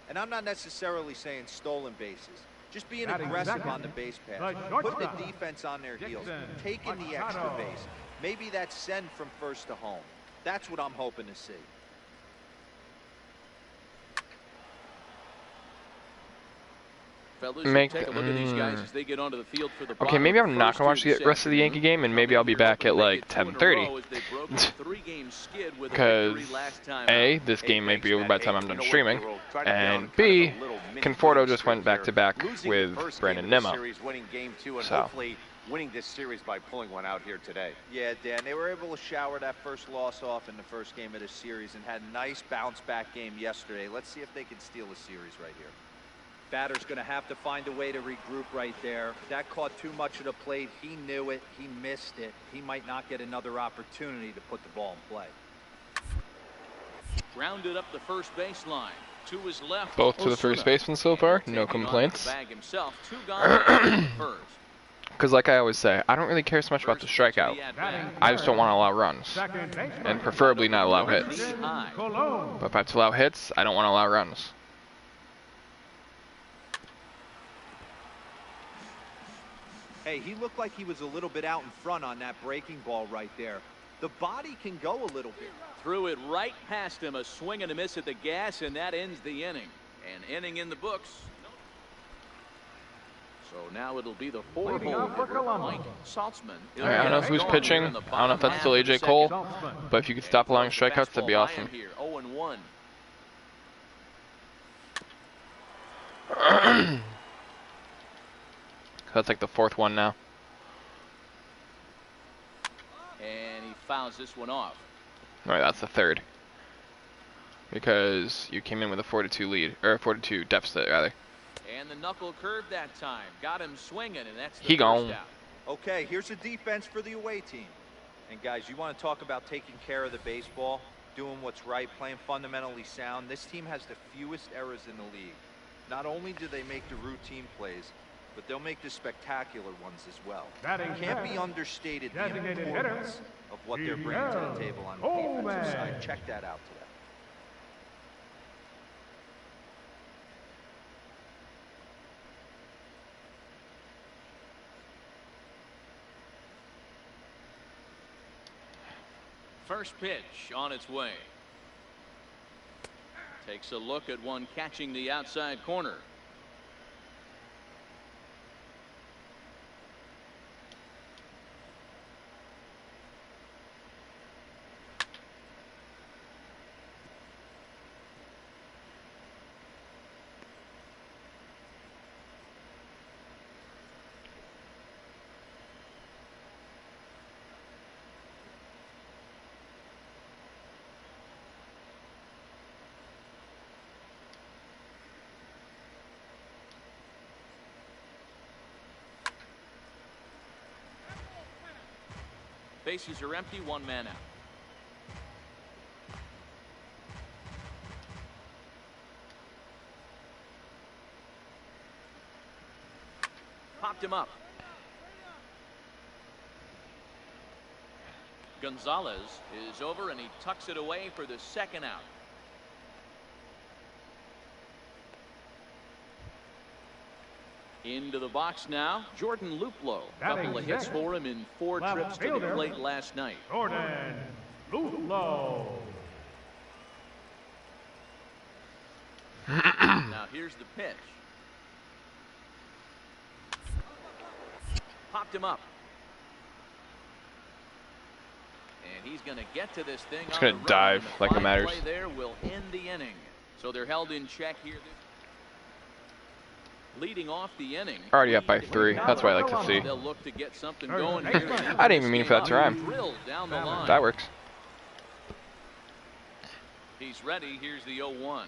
And I'm not necessarily saying stolen bases. Just being aggressive on the base pass. Putting the defense on their heels. Taking the extra base. Maybe that's send from first to home. That's what I'm hoping to see. Fellas, Make take a look at these guys as they get onto the field for the Okay, maybe I'm not going to watch the rest of the Yankee game, and maybe I'll be back at like 10:30. Because A, this game might be over by the time I'm done streaming, and B, Conforto just went back-to-back with Brandon Nimmo. So. Winning this series by pulling one out here today. Yeah, Dan, they were able to shower that first loss off in the first game of the series and had a nice bounce-back game yesterday. Let's see if they can steal a series right here. Batter's going to have to find a way to regroup right there. That caught too much of the plate. He knew it. He missed it. He might not get another opportunity to put the ball in play. Grounded up the first baseline. To his left. Both to the first baseman so far. No complaints. Because like I always say, I don't really care so much about the strikeout. I just don't want to allow runs. And preferably not allow hits. But if I have to allow hits, I don't want to allow runs. Hey, he looked like he was a little bit out in front on that breaking ball right there. The body can go a little bit. Threw it right past him. A swing and a miss at the gas, and that ends the inning. An inning in the books. So now it'll be the 4-hole Mike Saltzman. Right, I don't know who's pitching. I don't know if that's still AJ Cole. But if you could stop allowing strikeouts, that'd be awesome. 0-1. That's like the 4th one now. And he fouls this one off. Alright, that's the 3rd. Because you came in with a 4-2 lead, or a 4-2 deficit rather. And the knuckle curve that time. Got him swinging, and that's the He gone. first out. Okay, here's a defense for the away team. And guys, you want to talk about taking care of the baseball, doing what's right, playing fundamentally sound. This team has the fewest errors in the league. Not only do they make the routine plays, but they'll make the spectacular ones as well. It can't be understated the importance of what they're bringing to the table on the defensive side. Check that out today. First pitch on its way. Takes a look at one catching the outside corner. Bases are empty, one man out. Popped him up. Gonzalez is over and he tucks it away for the second out. Into the box now, Jordan Luplow. Couple of hits for him in 4 trips to the plate last night. Jordan Luplow. Now here's the pitch. Popped him up. And he's going to get to this thing. He's going to dive like it matters. Play there will end the inning. So they're held in check here. Leading off the inning. Already up by 3. That's what I like to see. They'll look to get something going here. I didn't even mean for that to rhyme. Down the line. That works. He's ready. Here's the 0-1.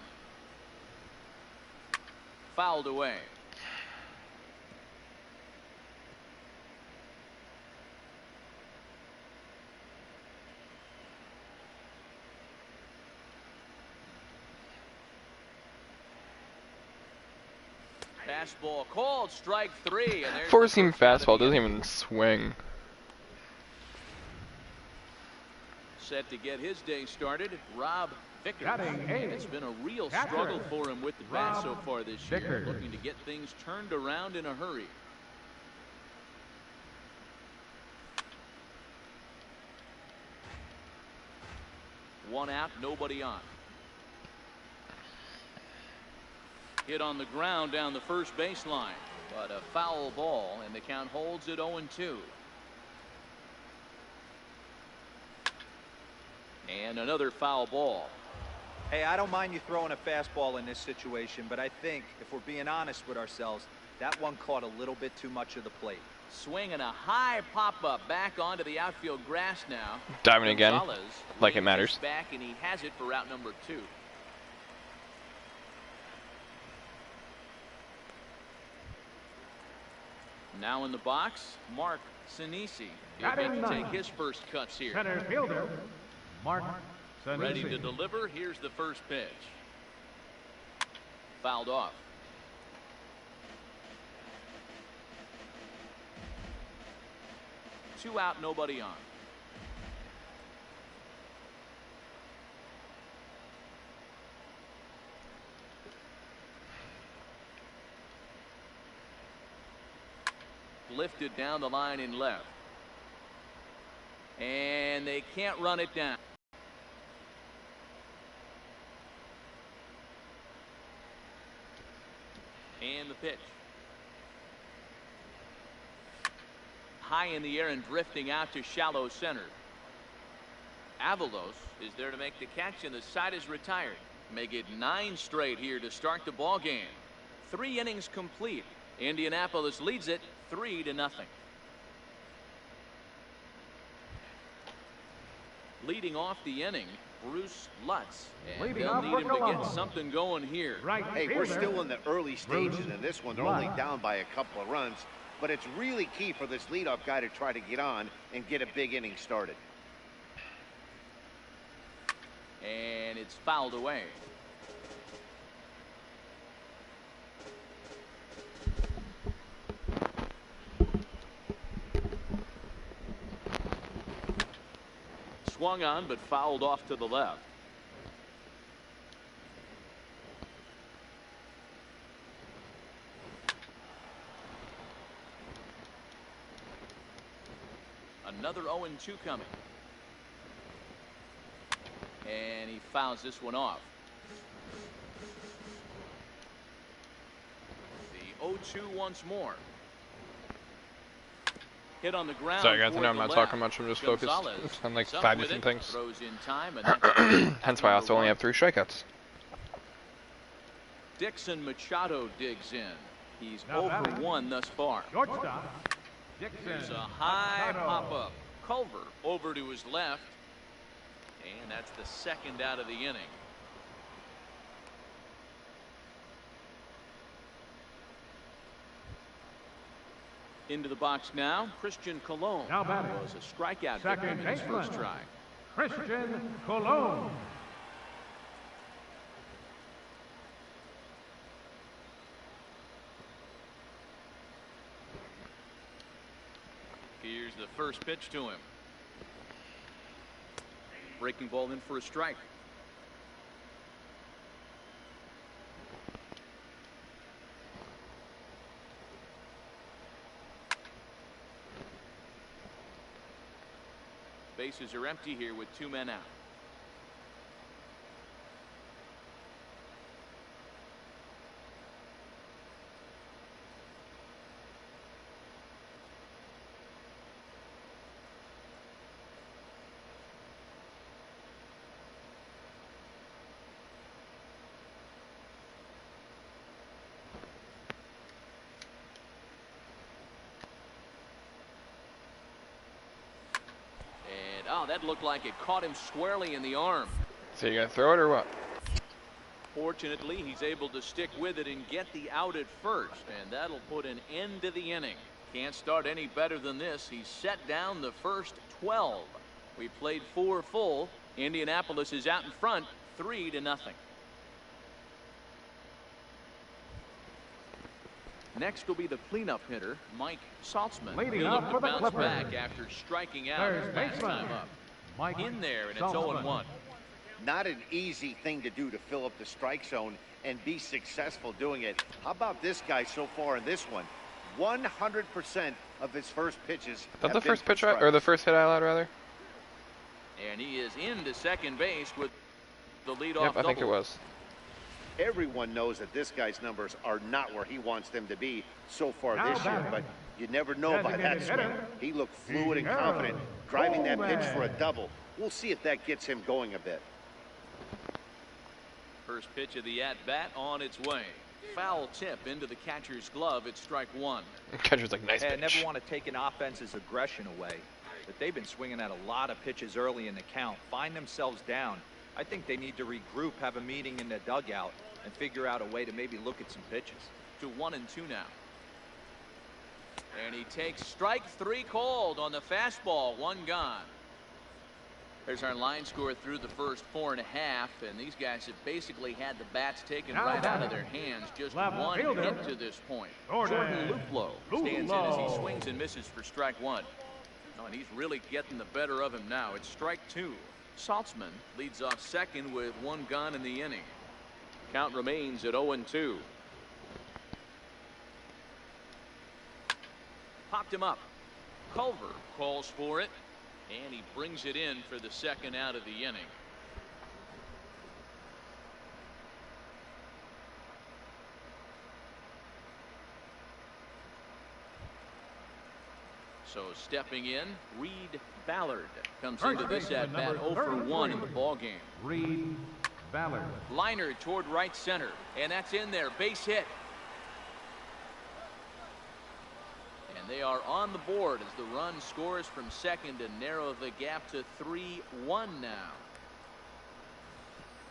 Fouled away. Fastball called, strike 3. And there's 4-seam fastball doesn't even swing. Set to get his day started, Rob Vickers. It's been a real struggle for him with the bat so far this year. Looking to get things turned around in a hurry. One out, nobody on. Hit on the ground down the first baseline, but a foul ball, and the count holds at 0-2. And another foul ball. Hey, I don't mind you throwing a fastball in this situation, but I think if we're being honest with ourselves, that one caught a little bit too much of the plate. Swinging a high pop-up back onto the outfield grass now. Diving again, like it matters. Back, and he has it for out number 2. Now in the box, Mark Sinisi. He'll get to take his first cuts here. Center fielder, Mark Sinisi. Ready to deliver. Here's the first pitch. Fouled off. Two out, nobody on. Lifted down the line in left. And they can't run it down. And the pitch. High in the air and drifting out to shallow center. Avalos is there to make the catch, and the side is retired. Make it 9 straight here to start the ball game. 3 innings complete. Indianapolis leads it 3-0. Leading off the inning, Bruce Lutz. And they'll need him to get something going here. Hey, we're still in the early stages in this one. They're only down by a couple of runs. but it's really key for this leadoff guy to try to get on and get a big inning started. And it's fouled away. Swung on, but fouled off to the left. Another 0-2 coming. And he fouls this one off. The 0-2 once more. Hit on the ground. Sorry guys, I know I'm not talking much, I'm just focused on like 5 different things. Throws in time, and hence why I also only have 3 strikeouts. Dixon Machado digs in. He's 0 for 1 thus far. Shortstop, Dixon There's a high Machado. pop-up. Culver over to his left. And that's the second out of the inning. Into the box now, Christian Colon. Now batting. Was a strikeout Second victim in his baseman. first try. Christian Colon. Here's the first pitch to him. Breaking ball in for a strike. Bases are empty here with 2 men out. Oh, that looked like it caught him squarely in the arm. So you gonna throw it or what? Fortunately, he's able to stick with it and get the out at first, and that'll put an end to the inning. Can't start any better than this. He's set down the first 12. We played 4 full. Indianapolis is out in front, 3-0. Next will be the cleanup hitter, Mike Saltzman. Leading He'll off look for to the bounce Clippers. back after striking out his Third last baseman, time up. Mike In there, and it's Saltzman. 0-1. Not an easy thing to do to fill up the strike zone and be successful doing it. How about this guy so far in this one? 100% of his first pitches. Is that the first pitch or the first hit I allowed rather? And he is into second base with the leadoff Yep, I think it double. was. Everyone knows that this guy's numbers are not where he wants them to be so far Now this year, batting. but you never know by that Designated swing. hitter. He looked fluid and Hero. confident, driving that pitch for a Coleman. double. We'll see if that gets him going a bit. First pitch of the at-bat on its way. Foul tip into the catcher's glove. It's strike 1. Catcher's like, nice Hey, I pitch. never want to take an offense's aggression away, but they've been swinging at a lot of pitches early in the count, find themselves down. I think they need to regroup, have a meeting in the dugout, and figure out a way to maybe look at some pitches. To 1-2 now. And he takes strike 3 called on the fastball. 1 gone. There's our line score through the first 4.5, and these guys have basically had the bats taken Now right out of batting. their hands. Just Left 1 fielder. hit to this point. Jordan Luplow stands in as he Luplow. swings and misses for strike 1. Oh, and he's really getting the better of him now. It's strike 2. Saltzman leads off second with 1 gone in the inning. Count remains at 0-2. Popped him up. Culver calls for it, and he brings it in for the second out of the inning. So stepping in, Reed Ballard comes First into this baseman, at bat number 0 for 1 in the 33. ball game. Reed Ballard. Liner toward right center, and that's in there. Base hit. And they are on the board as the run scores from second to narrow the gap to 3-1 now.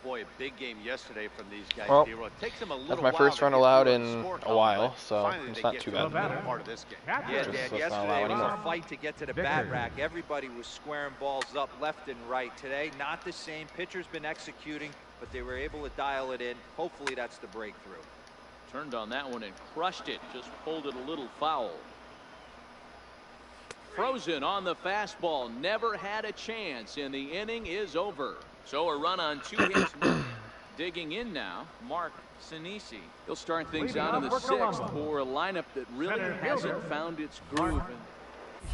Boy, a big game yesterday from these guys. Well, It takes them a little that's my first while run to get allowed through in the score a column, while, but so finally it's they not get too to bad. the middle part of this game. Yeah, Just Dad, not yesterday allow it was anymore. a fight to get to the bat rack. Everybody was squaring balls up left and right. Today, not the same. Pitcher's been executing, but they were able to dial it in. Hopefully that's the breakthrough. Turned on that one and crushed it. Just pulled it a little foul. Frozen on the fastball. Never had a chance, and the inning is over. So a run on 2 hits. Digging in now, Mark Sinisi. He'll start things out in the 6th for a lineup that really hasn't found its groove.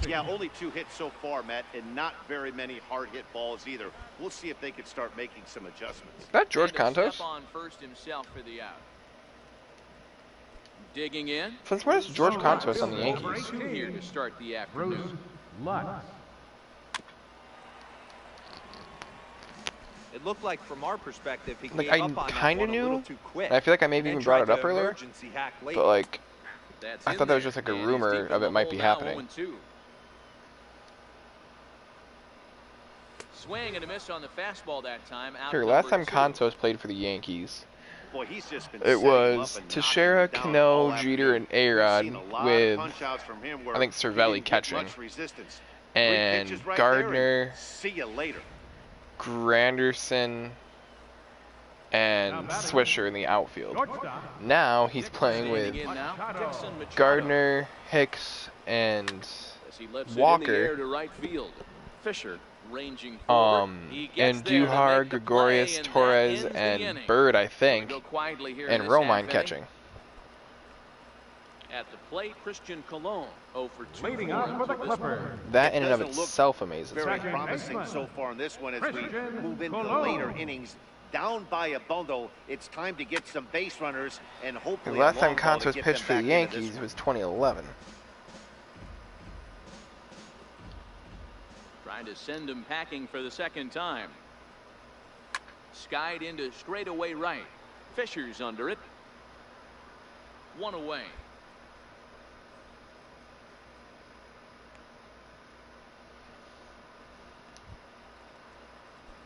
Yeah, only 2 hits so far, Matt, and not very many hard hit balls either. We'll see if they can start making some adjustments. Is that George And to Contos? step on first himself for the out. Digging in. Since when is George Contos on the Yankees? 2 here to start the Bruce afternoon. Lutz. It looked like, from our perspective, he Like, gave I up on that kinda one a little knew, too quick. and I feel like I maybe And even brought tried it up to earlier, emergency hack late. but like, That's I in thought that was there, just like a and he's rumor deep in of the it might hole be now, happening. 0-2. Swing and a miss on the fastball that time. Out Here, last time number 2. Contos played for the Yankees, Boy, he's just been it setting him was up and Teixeira, knocking him down all Cano, Jeter, afternoon. and A-Rod We've seen a lot with, of punch-outs from him where I think, he Cervelli didn't get catching, much resistance. 3 and pitches right there, and Gardner, see you later. Granderson, and Swisher in the outfield. Shortstop. Now he's playing with Standing in now, Dixon Machado, Gardner, Hicks, and as he lifts it in the Walker. air to right field. Fisher ranging forward. He gets and there to Duhar, make the Gregorius, play, and that Torres, ends the and inning. Bird, I think, Go quietly here in and this Romine half inning. catching. At the plate, Christian Colon 0 for 2. Leading off for the Clippers. That in and of doesn't look itself amazes Very me. Second promising baseman. so far in this one as we Christian move into the Colon. later innings. Down by a bundle, it's time to get some base runners and hopefully The last a time long ball to Contos get pitched them for the back into this Yankees one. was 2011. Trying to send him packing for the second time. Skied into straightaway right. Fisher's under it. 1 away.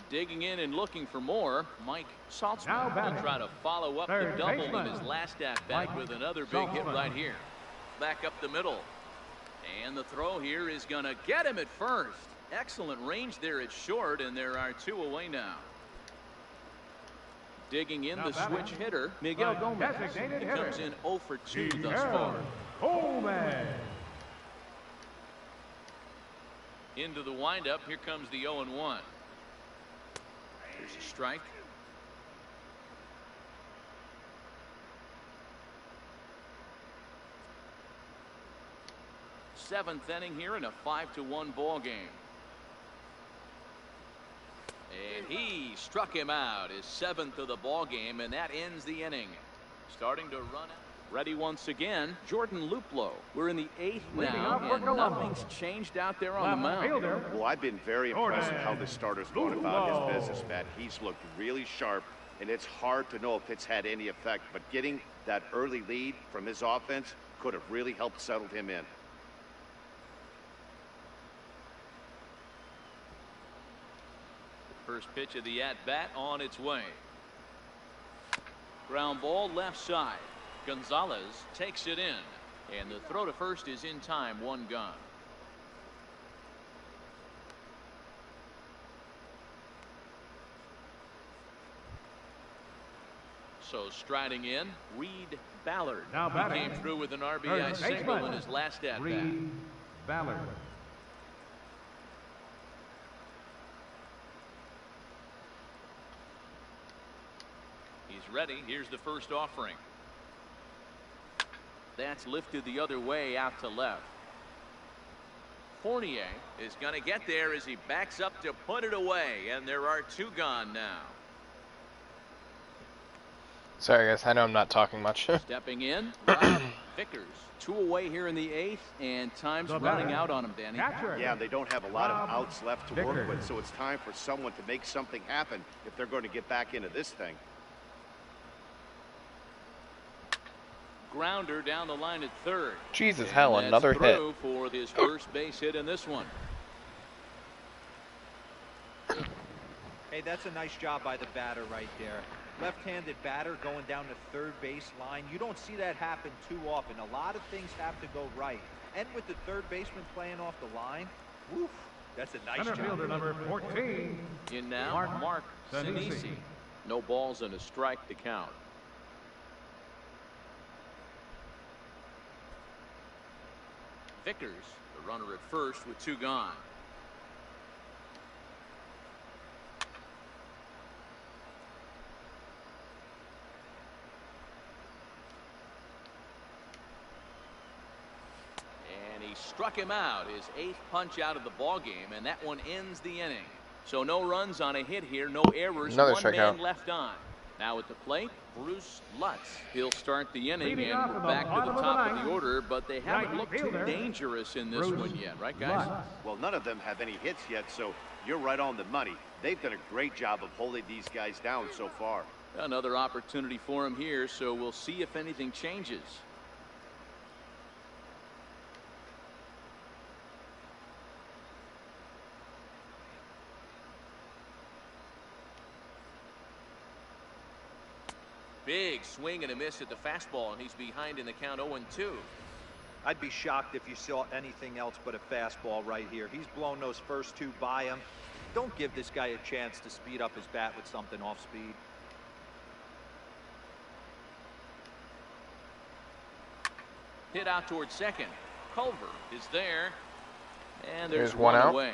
Digging in and looking for more, Mike Now Saltzman batting. will try to follow up the Third double baseman, in his last at-bat Mike with another big hit Saltzman. right here. Back up the middle. And the throw here is going to get him at first. Excellent range there at short, and there are 2 away now. Digging in Now the batting. switch hitter, Miguel The Gomez. designated He hitter, comes in 0 for 2 thus Miguel far. Gomez. Into the windup, here comes the 0-1. Here's a strike. Seventh inning here in a 5-1 ball game. And he struck him out, his 7th of the ball game, and that ends the inning. Starting to run it. Ready once again, Jordan Luplow. We're in the 8th Leading now, off for and Colombo. nothing's changed out there on the Left mound. fielder. Well, I've been very impressed with how the starter's going about his business, Matt. He's looked really sharp, and it's hard to know if it's had any effect, but getting that early lead from his offense could have really helped settle him in. First pitch of the at-bat on its way. Ground ball left side. Gonzalez takes it in. And the throw to first is in time, 1 gone. So striding in, Reed Ballard. Now He batting. came through with an Third RBI single baseman, in his last at-bat. Reed Ballard. He's ready. Here's the first offering. That's lifted the other way out to left. Fournier is going to get there as he backs up to put it away, and there are 2 gone now. Sorry, guys. I know I'm not talking much. Stepping in, Rob Vickers. 2 away here in the 8th, and time's The running batter. out on him, Danny. Catcher. Yeah, they don't have a lot of Rob outs left to work Vickers. with, so it's time for someone to make something happen if they're going to get back into this thing. Grounder down the line at third. Jesus And hell, that's another hit. through for his first base hit in this one. Hey, Hey, that's a nice job by the batter right there. Left-handed batter going down the third base line. You don't see that happen too often. A lot of things have to go right. And with the third baseman playing off the line, woof, that's a nice Center job. fielder number 14. In now, Mark Sinisi. No balls and a strike to count. Vickers, the runner at first with 2 gone. And he struck him out, his 8th punch out of the ball game, and that one ends the inning. So no runs on a hit here, no errors, Another one strikeout. man left on. Now at the plate, Bruce Lutz. He'll start the inning, Leading and off we're in the back to the bottom of the top of ninth, the order, but they haven't right looked too fielder, dangerous in this Bruce one yet, right, guys? Lutz. Well, none of them have any hits yet, so you're right on the money. They've done a great job of holding these guys down so far. Another opportunity for him here, so we'll see if anything changes. Big swing and a miss at the fastball, and he's behind in the count 0-2. I'd be shocked if you saw anything else but a fastball right here. He's blown those first 2 by him. Don't give this guy a chance to speed up his bat with something off speed. Hit out towards second. Culver is there, and there's one out. away.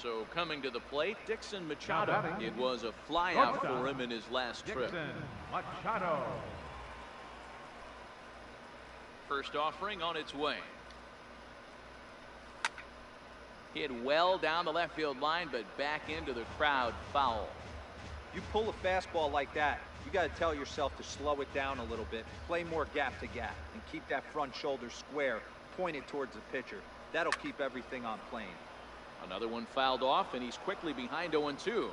So coming to the plate, Dixon Machado. Now batting. It was a flyout Shortstop. for him in his last trip. Dixon Machado. First offering on its way. Hit well down the left field line, but back into the crowd, foul. You pull a fastball like that, you got to tell yourself to slow it down a little bit, play more gap to gap, and keep that front shoulder square, pointed towards the pitcher. That'll keep everything on plane. Another one fouled off, and he's quickly behind 0-2.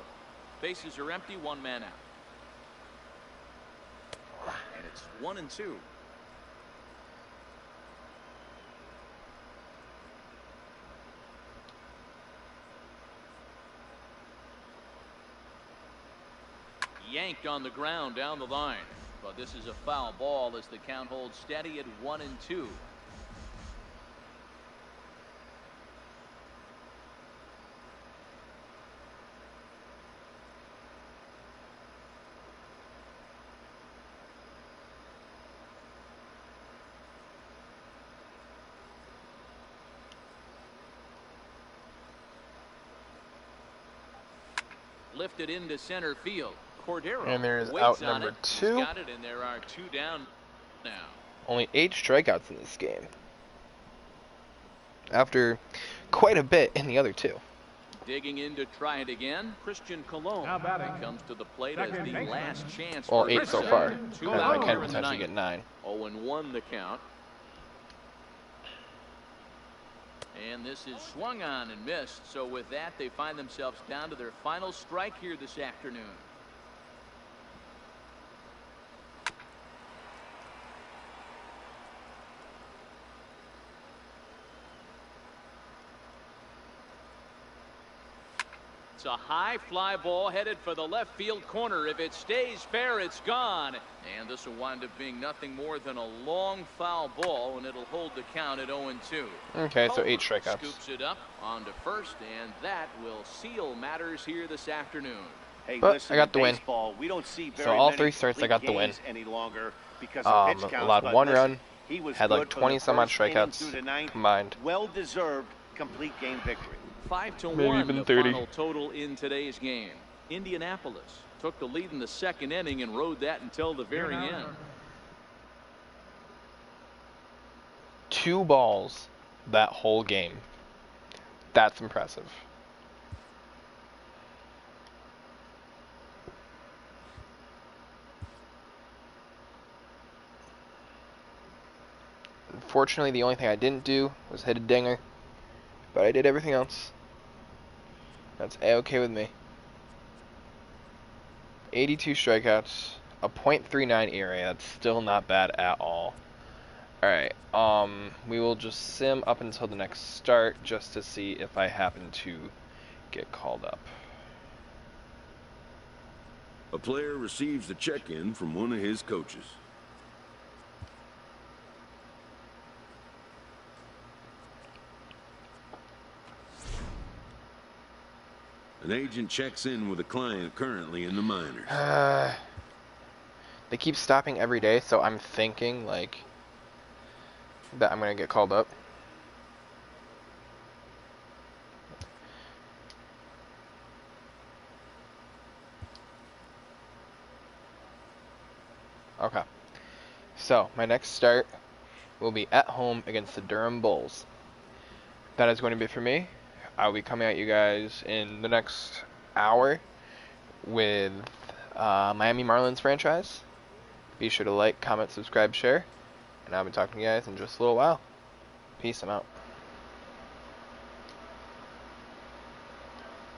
Bases are empty, 1 man out. And it's 1-2. Yanked on the ground down the line, but this is a foul ball as the count holds steady at 1-2. Lifted into center field. Cordero And there's waits out on number it. 2. He's got it, and there are 2 down now. Only 8 strikeouts in this game, after quite a bit in the other 2. Digging in to try it again, Christian Colon Now batting. comes to the plate Second as the baseman. last chance. Well, for 8 his so side. far. 2 I out can here in the potentially get 9th. 9. 0-1 the count. And this is swung on and missed. So with that, they find themselves down to their final strike here this afternoon. It's a high fly ball headed for the left field corner. If it stays fair, it's gone. And this will wind up being nothing more than a long foul ball, and it'll hold the count at 0-2. Okay, so 8 strikeouts. Scoops it up onto first, and that will seal matters here this afternoon. Hey, But listen, I got the in win. baseball, we don't see very So all many 3 starts, I got the win. games any longer because of pitch counts, Allowed but 1 listen, run, he was had like good from 20 the some odd first inning strikeouts through the ninth. combined. Well-deserved complete game victory. 5-1 Maybe even the 30. final total in today's game. Indianapolis took the lead in the second inning and rode that until the very end. 2 balls that whole game. That's impressive. Unfortunately, the only thing I didn't do was hit a dinger, but I did everything else. That's A-okay with me. 82 strikeouts, a .39 ERA. That's still not bad at all. Alright, we will just sim up until the next start just to see if I happen to get called up. A player receives the check-in from one of his coaches. An agent checks in with a client currently in the minors. They keep stopping every day, so I'm thinking, like, that I'm going to get called up. Okay. So, my next start will be at home against the Durham Bulls. That is going to be for me. I'll be coming at you guys in the next hour with Miami Marlins franchise. Be sure to like, comment, subscribe, share. And I'll be talking to you guys in just a little while. Peace, I'm out.